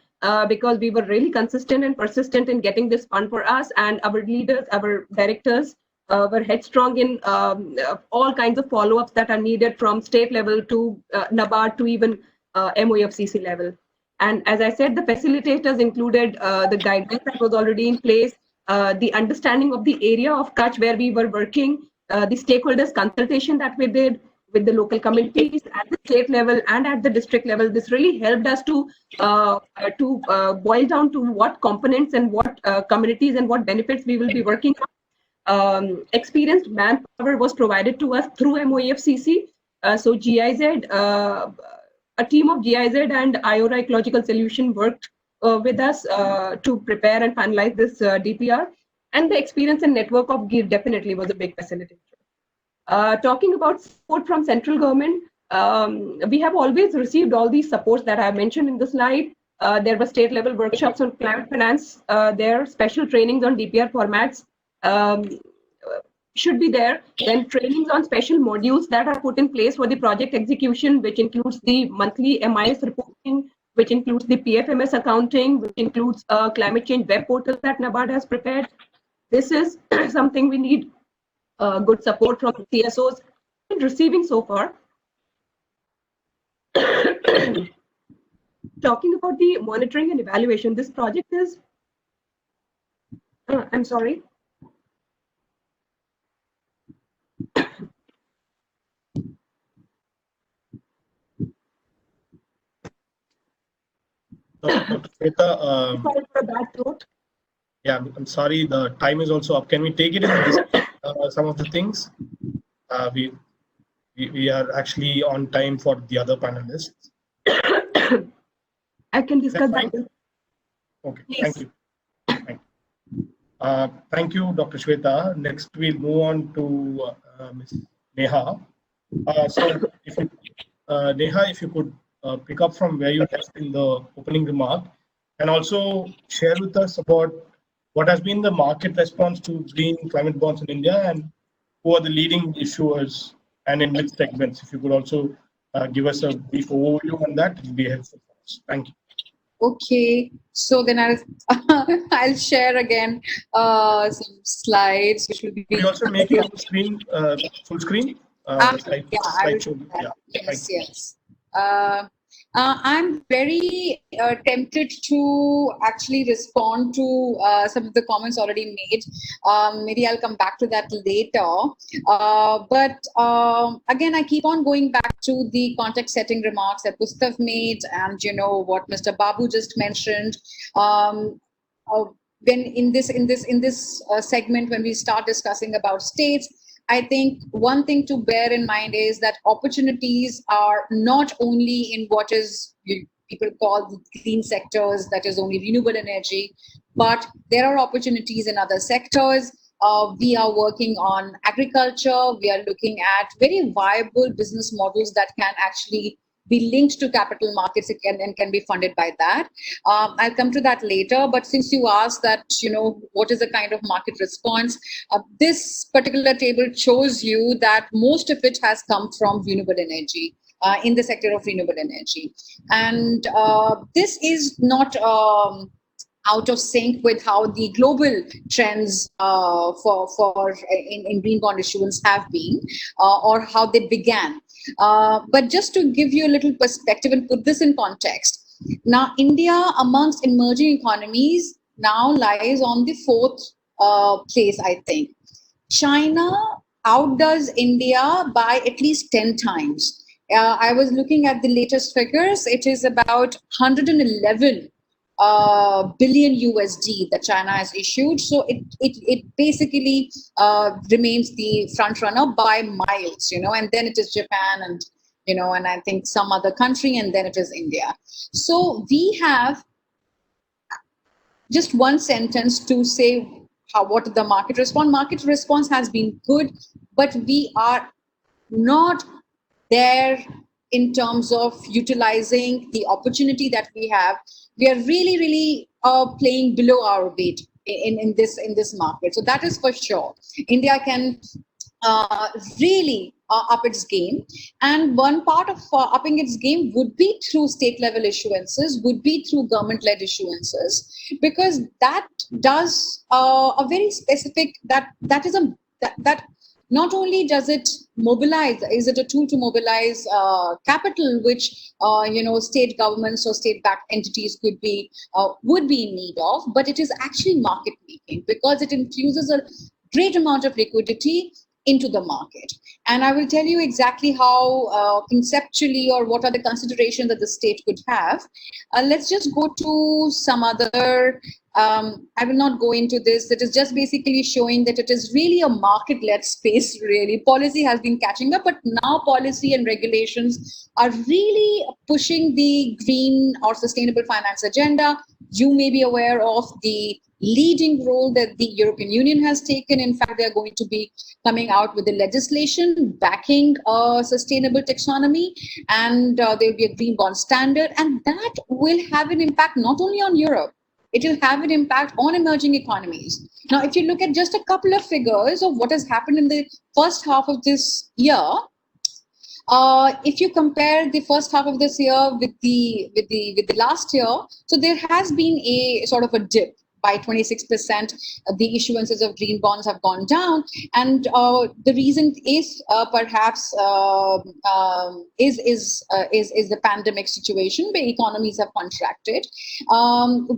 because we were really consistent and persistent in getting this fund for us, and our leaders, our directors, were headstrong in all kinds of follow-ups that are needed, from state level to NABARD to even MOEFCC level. And as I said, the facilitators included the guidance that was already in place, the understanding of the area of Kutch where we were working, the stakeholders consultation that we did with the local communities at the state level and at the district level. This really helped us to boil down to what components and what communities and what benefits we will be working on. Experienced manpower was provided to us through MOEFCC. So GIZ, a team of GIZ and IORA Ecological Solution worked with us to prepare and finalize this DPR. And the experience and network of Gear definitely was a big facilitator. Talking about support from central government, we have always received all these supports that I have mentioned in the slide. There were state level workshops on climate finance. There are special trainings on DPR formats. Should be there. Then trainings on special modules that are put in place for the project execution, which includes the monthly MIS reporting, which includes the PFMS accounting, which includes climate change web portal that NABARD has prepared. This is something we need good support from CSOs in receiving so far. Talking about the monitoring and evaluation, this project is, I'm sorry. Dr. Shweta, Sorry for a bad throat. yeah, I'm sorry, the time is also up. Can we take it in some of the things? We are actually on time for the other panelists. I can discuss that. Okay, Please. thank you. Thank you, Dr. Shweta. Next, we'll move on to Ms. Neha. So, if you, Neha, if you could pick up from where you left in the opening remark, and also share with us about what has been the market response to green climate bonds in India, and who are the leading issuers and in which segments. If you could also give us a brief overview on that, it will be helpful for us. Thank you. Okay, so then I'll share again some slides, which will be. Could you also make it full screen? Yeah, I will do that. Yeah, yes, yes. I'm very tempted to actually respond to some of the comments already made. Maybe I'll come back to that later. But again, I keep on going back to the context setting remarks that Pustav made, and what Mr. Babu just mentioned. When in this segment, when we start discussing about states, I think one thing to bear in mind is that opportunities are not only in what is people call the green sectors, that is only renewable energy, but there are opportunities in other sectors. We are working on agriculture. We are looking at very viable business models that can actually be linked to capital markets and can be funded by that. I'll come to that later, but since you asked that, what is the kind of market response, this particular table shows you that most of it has come from renewable energy, in the sector of renewable energy. And this is not out of sync with how the global trends in green bond issuance have been, or how they began. But just to give you a little perspective and put this in context, now India amongst emerging economies now lies on the fourth place, I think. China outdoes India by at least 10 times. I was looking at the latest figures. It is about 111 billion USD that China has issued. So it basically remains the front runner by miles, and then it is Japan and, and I think some other country, and then it is India. So we have just one sentence to say what the market response. Market response has been good, but we are not there in terms of utilizing the opportunity that we have. We are really, really playing below our weight in this market. So that is for sure. India can really up its game, and one part of upping its game would be through state level issuances, would be through government led issuances, because that does a very specific that not only does it mobilize, is it a tool to mobilize capital, which state governments or state-backed entities would be in need of, but it is actually market making, because it infuses a great amount of liquidity into the market. And I will tell you exactly how conceptually, or what are the considerations that the state could have. Let's just go to some other I will not go into this. It is just basically showing that it is really a market-led space, really. Policy has been catching up, but now policy and regulations are really pushing the green or sustainable finance agenda. You may be aware of the leading role that the European Union has taken. In fact, they are going to be coming out with the legislation backing sustainable taxonomy, and there will be a green bond standard, and that will have an impact not only on Europe, it will have an impact on emerging economies. Now, if you look at just a couple of figures of what has happened in the first half of this year, if you compare the first half of this year with the last year, so there has been a sort of a dip by 26%. The issuances of green bonds have gone down, and the reason is perhaps is the pandemic situation where economies have contracted.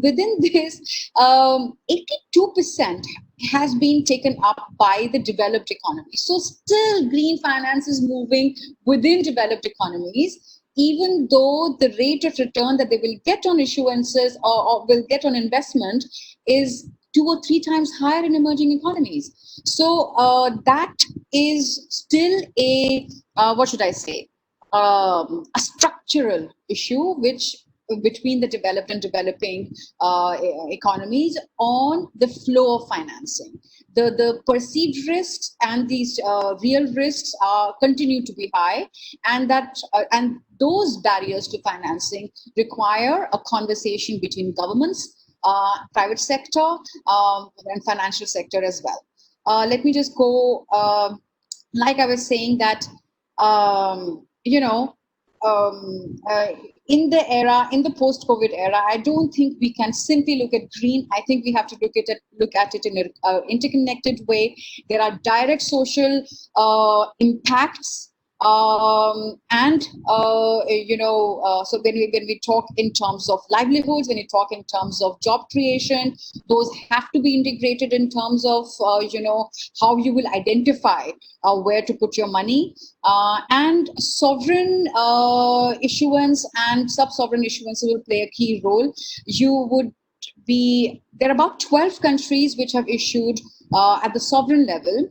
Within this, 82% has been taken up by the developed economies. So still green finance is moving within developed economies, even though the rate of return that they will get on issuances or will get on investment is 2 or 3 times higher in emerging economies. So that is still a, what should I say, a structural issue which between the developed and developing economies on the flow of financing. The perceived risks and these real risks continue to be high, and that and those barriers to financing require a conversation between governments, private sector, and financial sector as well. Let me just go, like I was saying that, in the post-COVID era, I don't think we can simply look at green. I think we have to look at it in an interconnected way. There are direct social impacts, so when we talk in terms of livelihoods, when we talk in terms of job creation, those have to be integrated in terms of how you will identify where to put your money, and sovereign issuance and sub-sovereign issuance will play a key role. There are about 12 countries which have issued at the sovereign level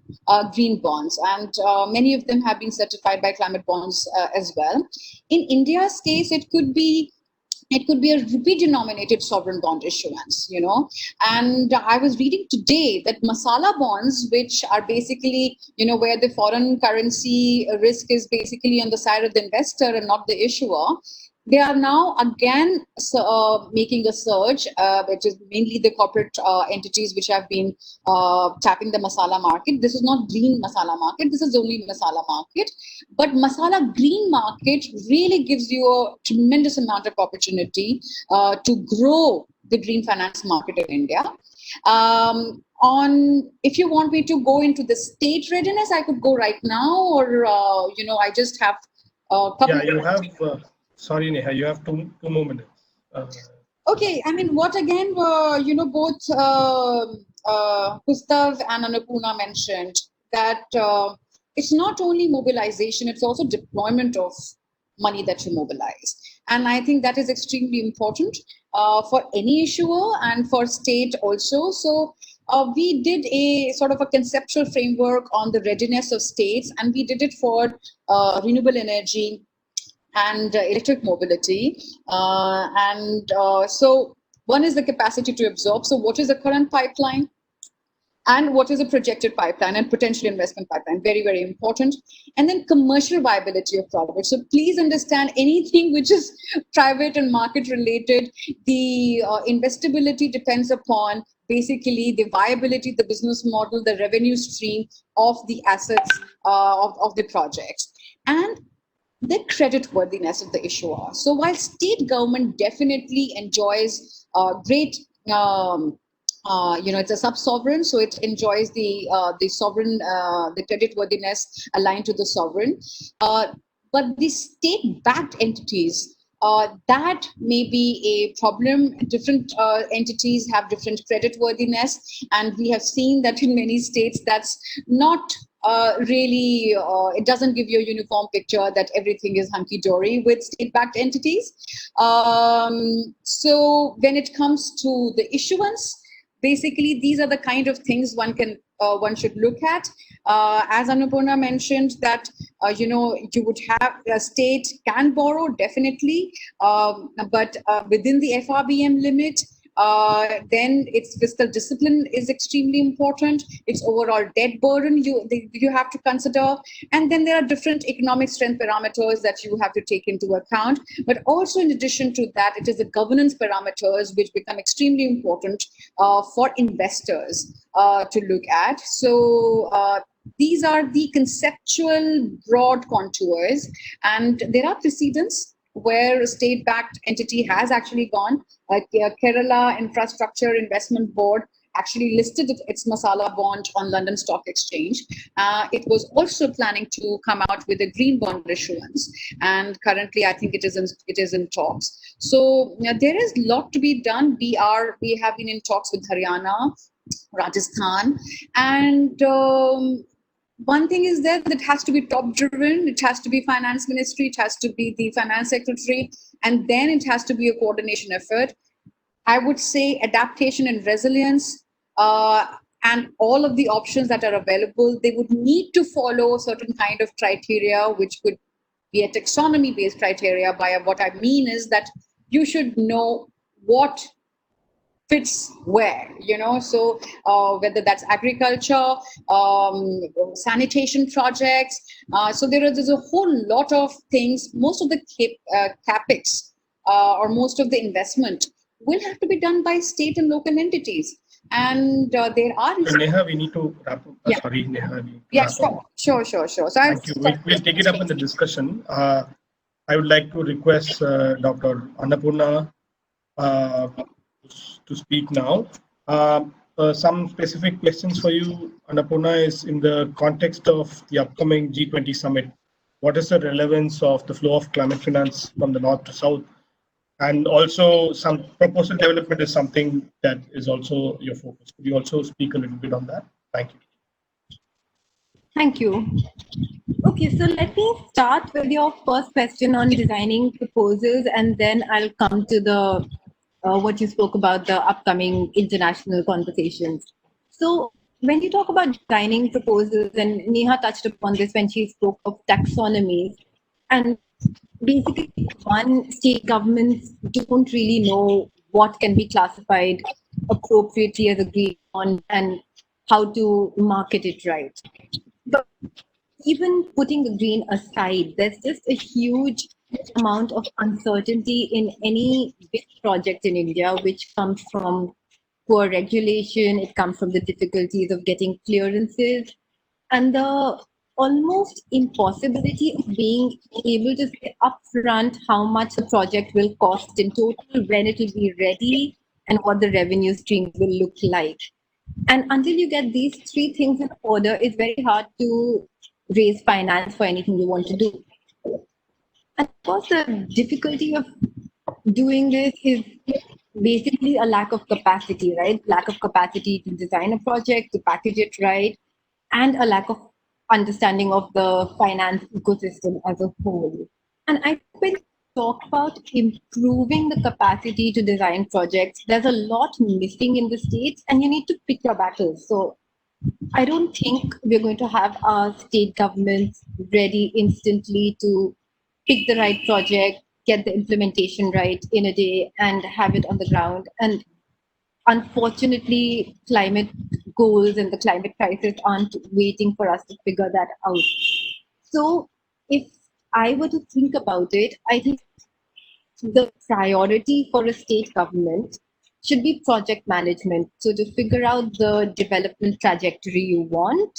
green bonds, and many of them have been certified by climate bonds as well. In India's case, it could be a rupee denominated sovereign bond issuance, and I was reading today that masala bonds, which are basically, where the foreign currency risk is basically on the side of the investor and not the issuer, they are now again making a surge, which is mainly the corporate entities which have been tapping the masala market. This is not green masala market. This is only masala market. But masala green market really gives you a tremendous amount of opportunity to grow the green finance market in India. If you want me to go into the state readiness, I could go right now, or I just have a couple. Yeah, you have. Sorry, Neha, you have two more minutes. Okay, I mean, what again, both Pustav and Annapurna mentioned that it's not only mobilization, it's also deployment of money that you mobilize. And I think that is extremely important for any issuer and for state also. So we did a sort of a conceptual framework on the readiness of states, and we did it for renewable energy and electric mobility. So one is the capacity to absorb. So what is the current pipeline? And what is a projected pipeline and potential investment pipeline? Very, very important. And then commercial viability of projects. So please understand, anything which is private and market related, the investability depends upon basically the viability, the business model, the revenue stream of the assets of the project, and the creditworthiness of the issuer. So while state government definitely enjoys great, it's a sub-sovereign, so it enjoys the sovereign, the creditworthiness aligned to the sovereign. But the state-backed entities, that may be a problem. Different entities have different creditworthiness, and we have seen that in many states that's not really, it doesn't give you a uniform picture that everything is hunky-dory with state-backed entities. So when it comes to the issuance, basically, these are the kind of things one should look at. As Annapurna mentioned, that you would have a state can borrow definitely, but within the FRBM limit. Then its fiscal discipline is extremely important. Its overall debt burden you have to consider, and then there are different economic strength parameters that you have to take into account. But also, in addition to that, it is the governance parameters which become extremely important for investors to look at. So. These are the conceptual broad contours, and there are precedents where a state-backed entity has actually gone. Kerala Infrastructure Investment Board actually listed its masala bond on London Stock Exchange. It was also planning to come out with a green bond issuance, and currently I think it is in talks. So there is a lot to be done. We have been in talks with Haryana, Rajasthan, and one thing is that it has to be top driven. It has to be finance ministry. It has to be the finance secretary, and then it has to be a coordination effort. I would say adaptation and resilience, and all of the options that are available, they would need to follow a certain kind of criteria, which could be a taxonomy based criteria. By what I mean is that you should know what fits where, so whether that's agriculture, sanitation projects, so there's a whole lot of things. Most of the capex or most of the investment will have to be done by state and local entities, and there are Neha, we need to wrap up. Yeah. Sorry, Neha. Sure. So thank you. We'll take it up in the discussion. I would like to request Dr. Annapurna to speak now. Some specific questions for you, Annapurna, is in the context of the upcoming G20 summit. What is the relevance of the flow of climate finance from the north to south? And also, some proposal development is something that is also your focus. Could you also speak a little bit on that? Thank you. Thank you. Okay, so let me start with your first question on designing proposals, and then I'll come to the what you spoke about, the upcoming international conversations. So when you talk about designing proposals, and Neha touched upon this when she spoke of taxonomies, and basically state governments don't really know what can be classified appropriately as a green bond and how to market it right. But even putting the green aside, there's just a huge amount of uncertainty in any big project in India, which comes from poor regulation, it comes from the difficulties of getting clearances, and the almost impossibility of being able to say upfront how much the project will cost in total, when it will be ready, and what the revenue stream will look like. And until you get these three things in order, it's very hard to raise finance for anything you want to do. And of course, the difficulty of doing this is basically a lack of capacity, right? Lack of capacity to design a project, to package it right, and a lack of understanding of the finance ecosystem as a whole. And I think when you talk about improving the capacity to design projects, there's a lot missing in the states, and you need to pick your battles. So I don't think we're going to have our state governments ready instantly to pick the right project, get the implementation right in a day, and have it on the ground. And unfortunately, climate goals and the climate crisis aren't waiting for us to figure that out. So if I were to think about it, I think the priority for a state government should be project management. So to figure out the development trajectory you want,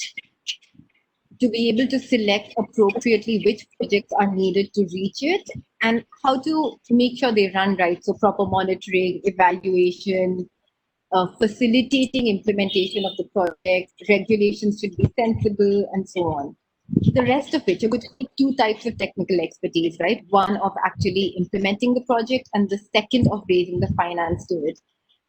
to be able to select appropriately which projects are needed to reach it, and how to make sure they run right. So proper monitoring, evaluation, facilitating implementation of the project, regulations should be sensible, and so on. The rest of it, you're going to need two types of technical expertise, right? One of actually implementing the project, and the second of raising the finance to it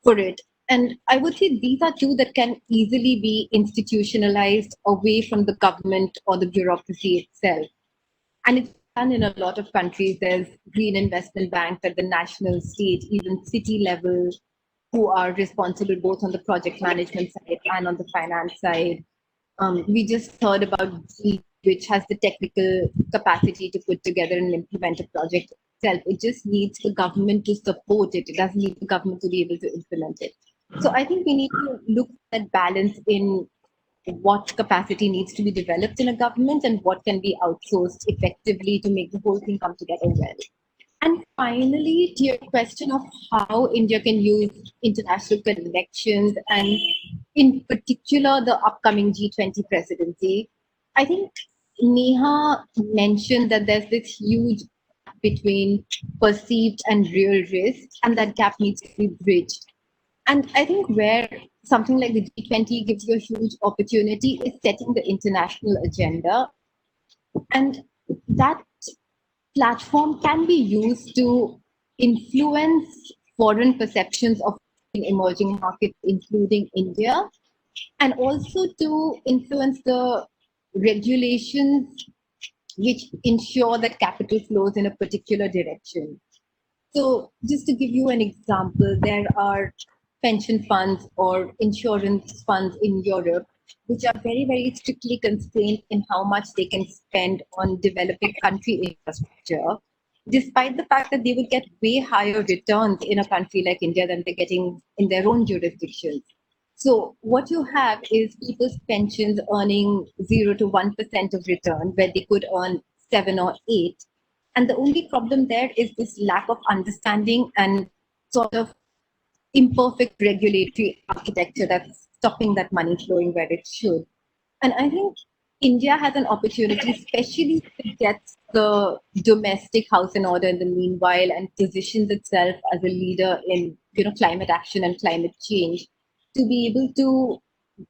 for it. And I would say these are two that can easily be institutionalized away from the government or the bureaucracy itself. And it's done in a lot of countries. There's green investment banks at the national, state, even city level, who are responsible both on the project management side and on the finance side. We just heard about G, which has the technical capacity to put together and implement a project itself. It just needs the government to support it. It doesn't need the government to be able to implement it. So I think we need to look at balance in what capacity needs to be developed in a government and what can be outsourced effectively to make the whole thing come together well. And finally, to your question of how India can use international connections and in particular the upcoming G20 presidency, I think Neha mentioned that there's this huge gap between perceived and real risk, and that gap needs to be bridged. And I think where something like the G20 gives you a huge opportunity is setting the international agenda. And that platform can be used to influence foreign perceptions of emerging markets, including India, and also to influence the regulations which ensure that capital flows in a particular direction. So, just to give you an example, there are pension funds or insurance funds in Europe which are very, very strictly constrained in how much they can spend on developing country infrastructure, despite the fact that they would get way higher returns in a country like India than they're getting in their own jurisdictions. So what you have is people's pensions earning 0 to 1% of return, where they could earn 7 or 8. And the only problem there is this lack of understanding and sort of imperfect regulatory architecture that's stopping that money flowing where it should. And I think India has an opportunity, especially to get the domestic house in order in the meanwhile and positions itself as a leader in climate action and climate change, to be able to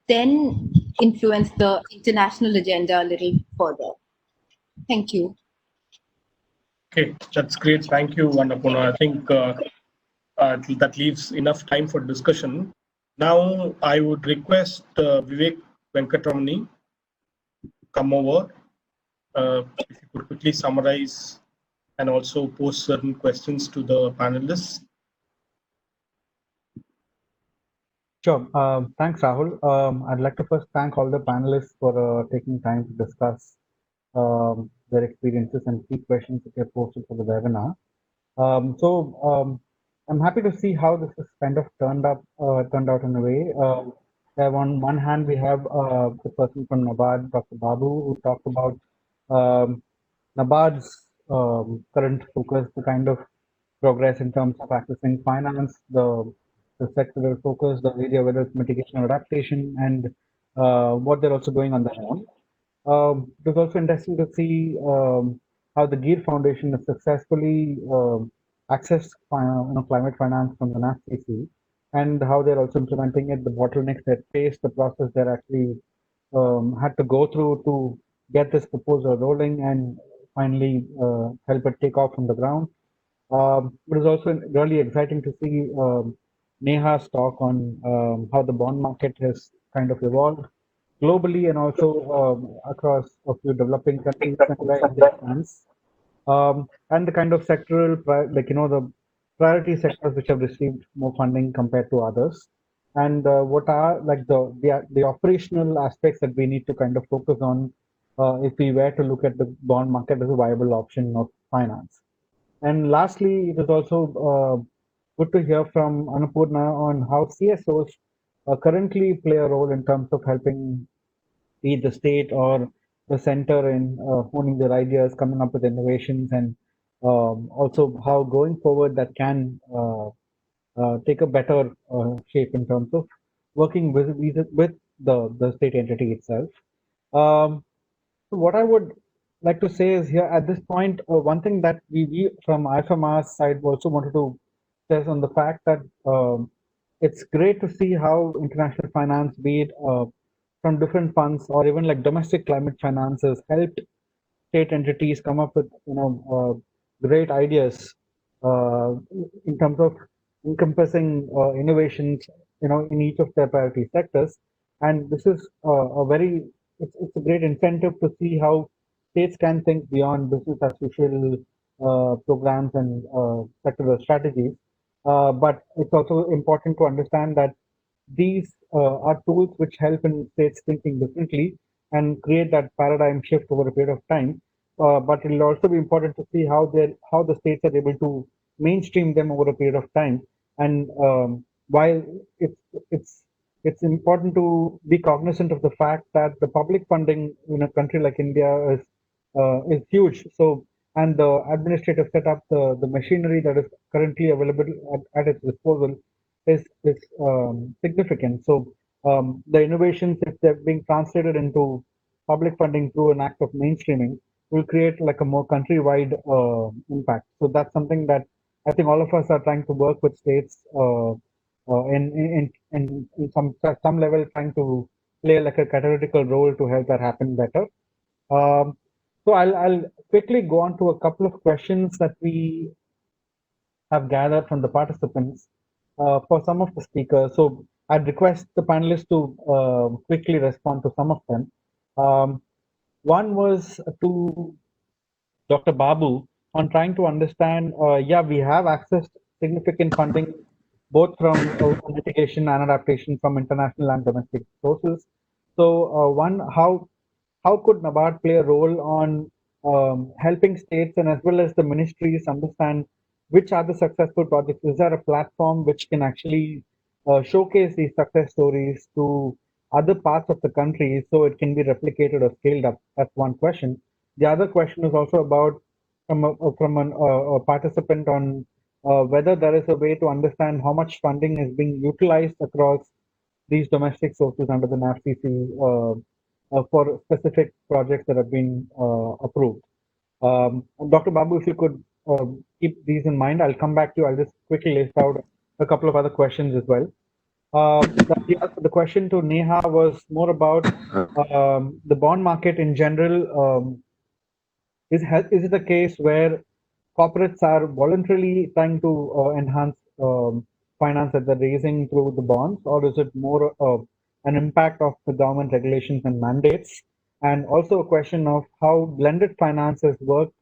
then influence the international agenda a little further. Thank you. Okay, that's great. Thank you, Annapurna. I think that leaves enough time for discussion. Now, I would request Vivek Venkatramani come over. If you could quickly summarize and also pose certain questions to the panelists. Sure. Thanks, Rahul. I'd like to first thank all the panelists for taking time to discuss their experiences and key questions that they posted for the webinar. I'm happy to see how this has kind of turned out in a way. On one hand, we have the person from NABARD, Dr. Babu, who talked about NABARD's current focus, the kind of progress in terms of accessing finance, the sectoral focus, the area, whether it's mitigation or adaptation, and what they're also doing on their own. It was also interesting to see how the GEAR Foundation has successfully accessed climate finance from the NAFCC, and how they're also implementing it, the bottlenecks that face, the process they're actually had to go through to get this proposal rolling and finally help it take off from the ground. It was also really exciting to see Neha's talk on how the bond market has kind of evolved globally and also across a few developing countries and where India stands. And the kind of sectoral, the priority sectors which have received more funding compared to others, and what are like the operational aspects that we need to kind of focus on if we were to look at the bond market as a viable option of finance. And lastly, it is also good to hear from Annapurna on how CSOs currently play a role in terms of helping be the state or the center in honing their ideas, coming up with innovations, and also how going forward that can take a better shape in terms of working with the state entity itself. So what I would like to say is here at this point, one thing that we from IFMR's side also wanted to stress on the fact that it's great to see how international finance, be it from different funds or even like domestic climate finance, has helped state entities come up with great ideas in terms of encompassing innovations in each of their priority sectors. And this is it's a great incentive to see how states can think beyond business as usual programs and sectoral strategies. But it's also important to understand that these are tools which help in states thinking differently and create that paradigm shift over a period of time. But it will also be important to see how the states are able to mainstream them over a period of time. And while it's important to be cognizant of the fact that the public funding in a country like India is huge. So, and the administrative setup, the machinery that is currently available at its disposal is significant. So the innovations, if they're being translated into public funding through an act of mainstreaming, will create like a more countrywide impact. So that's something that I think all of us are trying to work with states in some level, trying to play like a catalytical role to help that happen better. So I'll quickly go on to a couple of questions that we have gathered from the participants for some of the speakers. So I'd request the panelists to quickly respond to some of them. One was to Dr. Babu on trying to understand, we have accessed significant funding both from mitigation and adaptation from international and domestic sources. So one, how could NABARD play a role on helping states and as well as the ministries understand which are the successful projects? Is there a platform which can actually showcase these success stories to other parts of the country so it can be replicated or scaled up? That's one question. The other question is also about from a participant on whether there is a way to understand how much funding is being utilized across these domestic sources under the NAFCC for specific projects that have been approved. Dr. Babu, if you could keep these in mind, I'll come back to you. I'll just quickly list out a couple of other questions as well. The question to Neha was more about the bond market in general. Is it a case where corporates are voluntarily trying to enhance finance that they're raising through the bonds, or is it more an impact of the government regulations and mandates? And also a question of how blended finance has worked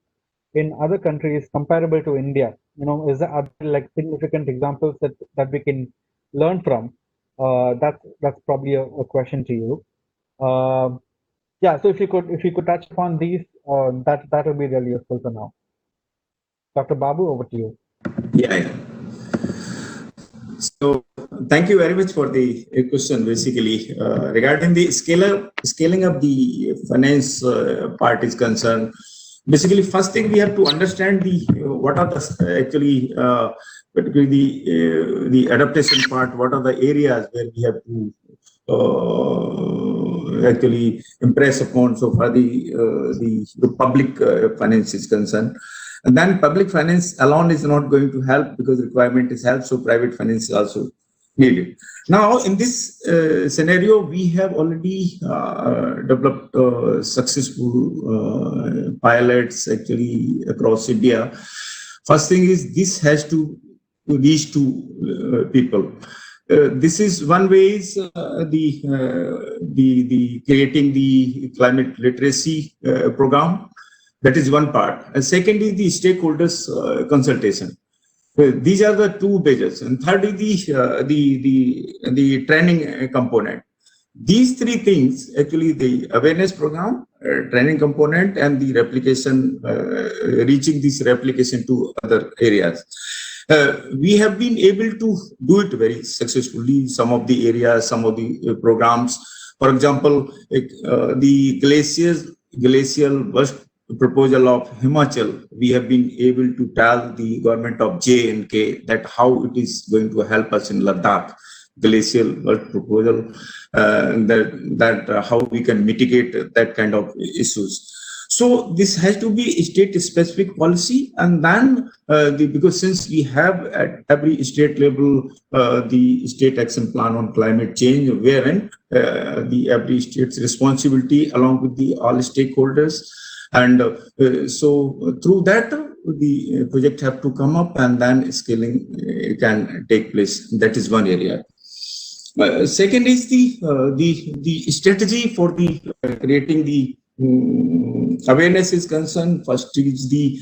in other countries comparable to India. Are there like significant examples that we can learn from? That's probably a question to you. So if you could touch upon these, that would be really useful for now. Dr. Babu, over to you. Yeah. So thank you very much for the question. Basically, regarding the scaling up the finance part is concerned. Basically, first thing we have to understand what are the actually particularly the adaptation part. What are the areas where we have to actually impress upon so far the public finance is concerned. And then public finance alone is not going to help because requirement is help, so private finance is also needed. Now, in this scenario, we have already developed successful pilots actually across India. First thing is this has to reach to people. This is one way is the creating the climate literacy program. That is one part. And second is the stakeholders consultation. These are the two measures. And third is the training component. These three things, actually the awareness program, training component, and the replication, reaching this replication to other areas. We have been able to do it very successfully. Some of the areas, some of the programs. For example, the glacial burst proposal of Himachal, we have been able to tell the government of J&K that how it is going to help us in Ladakh. Glacial burst proposal, that how we can mitigate that kind of issues. So this has to be a state-specific policy, and then because since we have at every state level the state action plan on climate change, wherein the every state's responsibility along with the all stakeholders, and so through that the project have to come up, and then scaling can take place. That is one area. Second is the strategy for the creating the awareness is concerned. First is the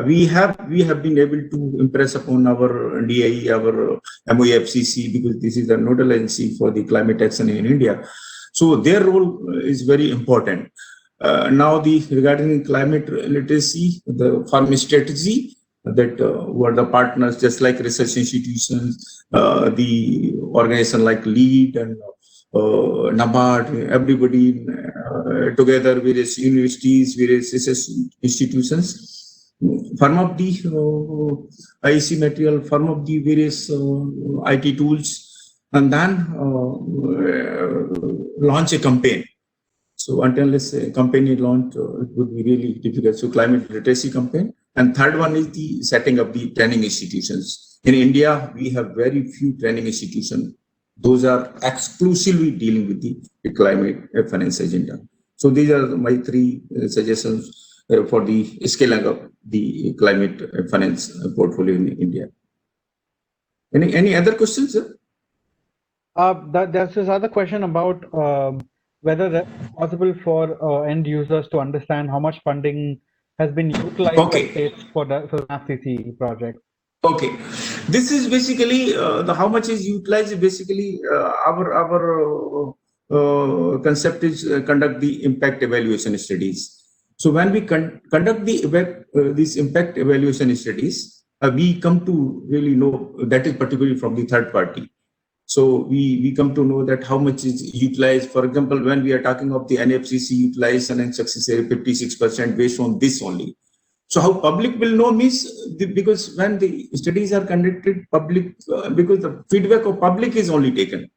we have been able to impress upon our DIE, our MOEFCC, because this is the nodal agency for the climate action in India. So their role is very important. Now regarding climate literacy, the farm strategy, that were the partners, just like research institutions, the organization like LEAD and NABARD, everybody together, various universities, various research institutions, firm up the IEC material, firm up the various IT tools, and then launch a campaign. So until this campaign is launched, it would be really difficult. So climate literacy campaign. And third one is the setting up the training institutions. In India, we have very few training institutions. Those are exclusively dealing with the climate finance agenda. So these are my three suggestions for the scaling up the climate finance portfolio in India. Any other questions, sir? There's this other question about whether it's possible for end users to understand how much funding has been utilized by states for the FCC project. Okay, this is basically how much is utilized. Basically, our concept is conduct the impact evaluation studies. So when we conduct these impact evaluation studies, we come to really know, that is particularly from the third party. So we come to know that how much is utilized. For example, when we are talking of the NFCC utilization and success rate 56% based on this only. So how public will know means, because when the studies are conducted, public, because the feedback of public is only taken.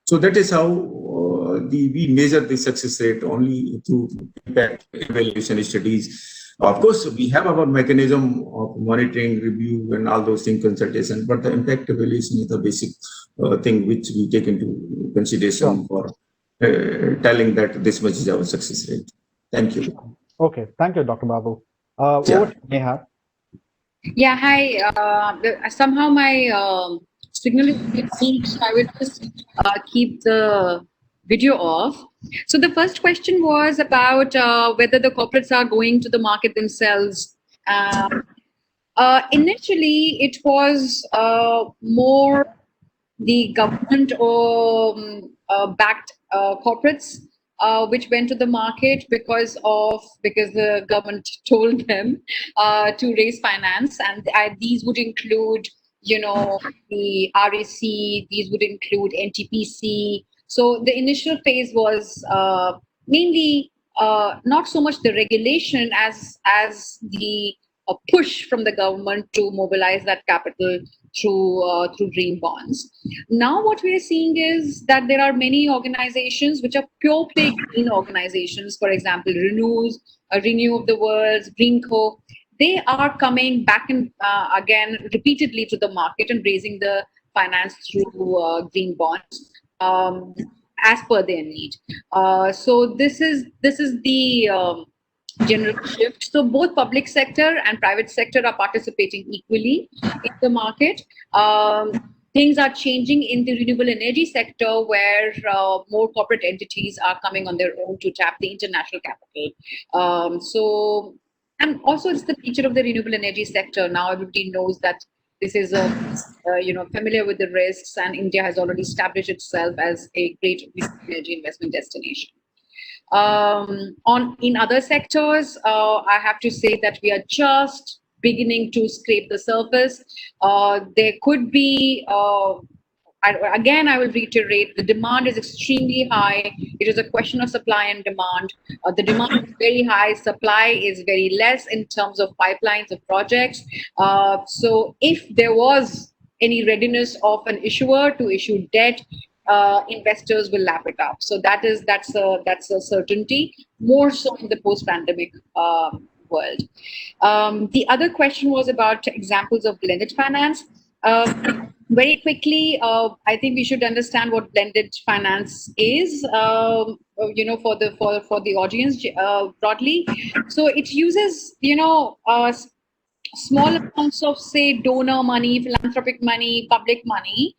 So that is how we measure the success rate only through impact evaluation studies. Of course, we have our mechanism of monitoring, review, and all those things, consultation, but the impact evaluation is the basic thing which we take into consideration for telling that this much is our success rate. Thank you. Okay, thank you, Dr. Babu. Over to Neha. Yeah, hi. Somehow my signal is a bit weak, so I will just keep the video off. So the first question was about whether the corporates are going to the market themselves. Initially, it was more the government or backed corporates which went to the market because the government told them to raise finance, and these would include, the RAC, these would include NTPC. So the initial phase was mainly not so much the regulation as the push from the government to mobilize that capital through green bonds. Now what we are seeing is that there are many organizations which are pure play green organizations. For example, Renew of the World, Greenco. They are coming back and again repeatedly to the market and raising the finance through green bonds as per their need. So this is the general shift. So both public sector and private sector are participating equally in the market. Things are changing in the renewable energy sector, where more corporate entities are coming on their own to tap the international capital. And also it's the feature of the renewable energy sector. Now everybody knows that this is familiar with the risks, and India has already established itself as a great energy investment destination. In other sectors, I have to say that we are just beginning to scrape the surface. There could be, I will reiterate, the demand is extremely high. It is a question of supply and demand. The demand is very high, supply is very less in terms of pipelines of projects. So if there was any readiness of an issuer to issue debt, investors will lap it up. So that's a certainty, more so in the post-pandemic world. The other question was about examples of blended finance. Very quickly, I think we should understand what blended finance is, for the audience broadly. So it uses, small amounts of, say, donor money, philanthropic money, public money,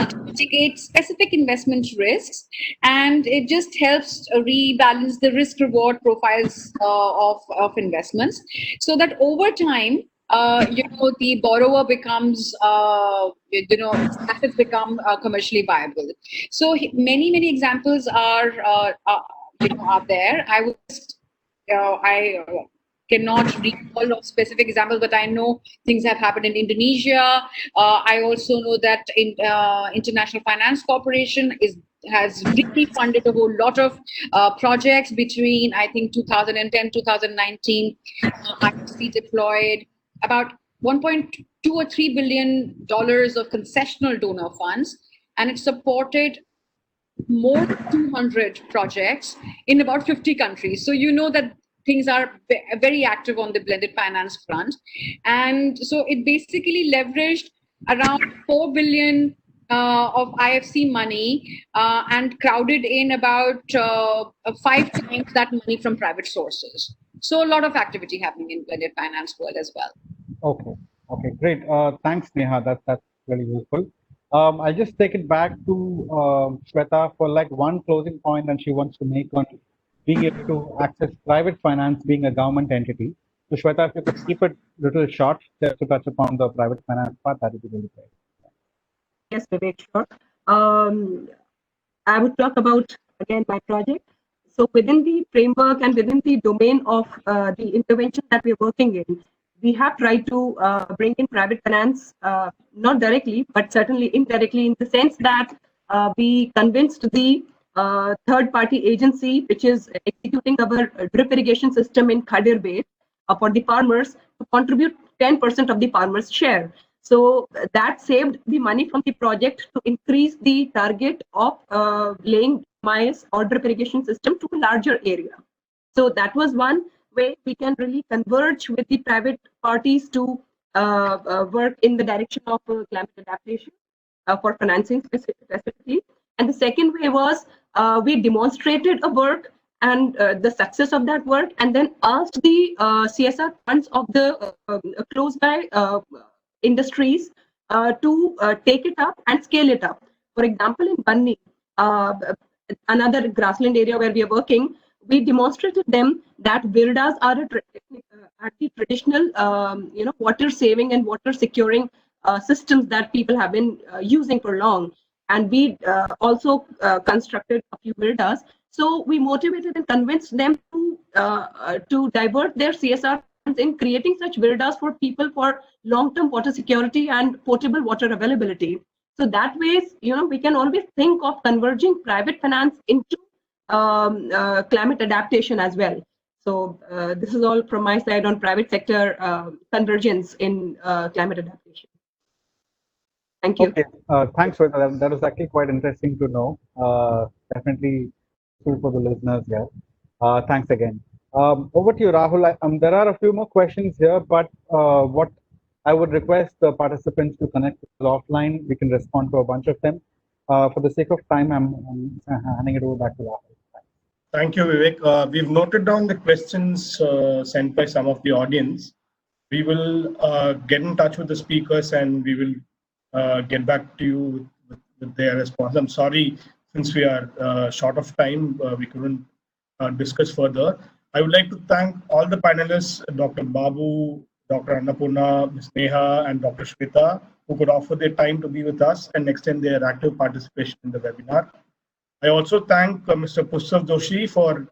to mitigate specific investment risks. And it just helps rebalance the risk reward profiles of investments, so that over time, the borrower becomes, its assets become commercially viable. So many examples are there. I would just, I cannot recall of specific examples, but I know things have happened in Indonesia. I also know that International Finance Corporation has really funded a whole lot of projects between, I think, 2010, 2019. IFC deployed about 1.2 or $3 billion of concessional donor funds, and it supported more than 200 projects in about 50 countries. So you know that things are very active on the blended finance front. And so it basically leveraged around 4 billion of IFC money and crowded in about 5 times that money from private sources. So a lot of activity happening in blended finance world as well. Okay, great. Thanks, Neha. That's really useful. I'll just take it back to Shweta for like one closing point that she wants to make on being able to access private finance being a government entity. So Shweta, if you could keep it a little short just to touch upon the private finance part, that would be really great. Yes, Vivek, sure. I would talk about, again, my project. So within the framework and within the domain of the intervention that we're working in, we have tried to bring in private finance, not directly, but certainly indirectly, in the sense that we convinced the third-party agency, which is executing our drip irrigation system in Khadir Bay for the farmers, to contribute 10% of the farmers' share. So that saved the money from the project to increase the target of laying maize or drip irrigation system to a larger area. So that was one way we can really converge with the private parties to work in the direction of climate adaptation for financing specifically. And the second way was we demonstrated a work and the success of that work, and then asked the CSR funds of the close by industries to take it up and scale it up. For example, in Banni, another grassland area where we are working, we demonstrated them that Virdas are the traditional, water saving and water securing systems that people have been using for long. And we also constructed a few Virdas. So we motivated and convinced them to divert their CSR funds in creating such Virdas for people for long-term water security and potable water availability. So that way, we can always think of converging private finance into climate adaptation as well. So this is all from my side on private sector convergence in climate adaptation. Thank you. Okay, thanks, Shweta. That was actually quite interesting to know. Definitely useful for the listeners here. Thanks again. Over to you, Rahul. There are a few more questions here, but what I would request the participants to connect with us offline. We can respond to a bunch of them. For the sake of time, I'm handing it over back to Rahul. Thank you, Vivek. We've noted down the questions sent by some of the audience. We will get in touch with the speakers and we will get back to you with their response. I'm sorry, since we are short of time, we couldn't discuss further. I would like to thank all the panelists, Dr. Babu, Dr. Annapurna, Ms. Neha, and Dr. Shweta, who could offer their time to be with us and extend their active participation in the webinar. I also thank Mr. Pustav Joshi for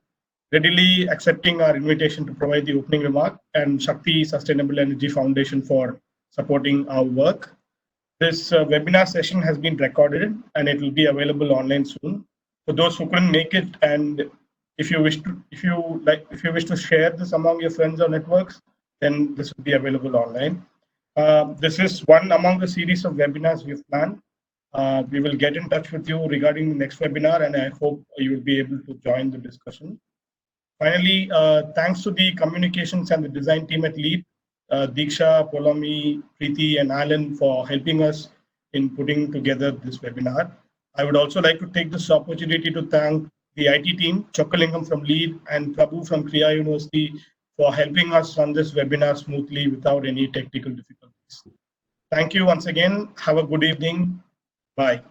readily accepting our invitation to provide the opening remark, and Shakti Sustainable Energy Foundation for supporting our work. This webinar session has been recorded and it will be available online soon. For those who couldn't make it, and if you wish to share this among your friends or networks, then this will be available online. This is one among the series of webinars we've planned. We will get in touch with you regarding the next webinar, and I hope you will be able to join the discussion. Finally, thanks to the communications and the design team at LEAD, Diksha, Polomi, Preeti, and Alan for helping us in putting together this webinar. I would also like to take this opportunity to thank the IT team, Chokkalingam from LEAD and Prabhu from Kriya University for helping us run this webinar smoothly without any technical difficulties. Thank you once again. Have a good evening. Bye.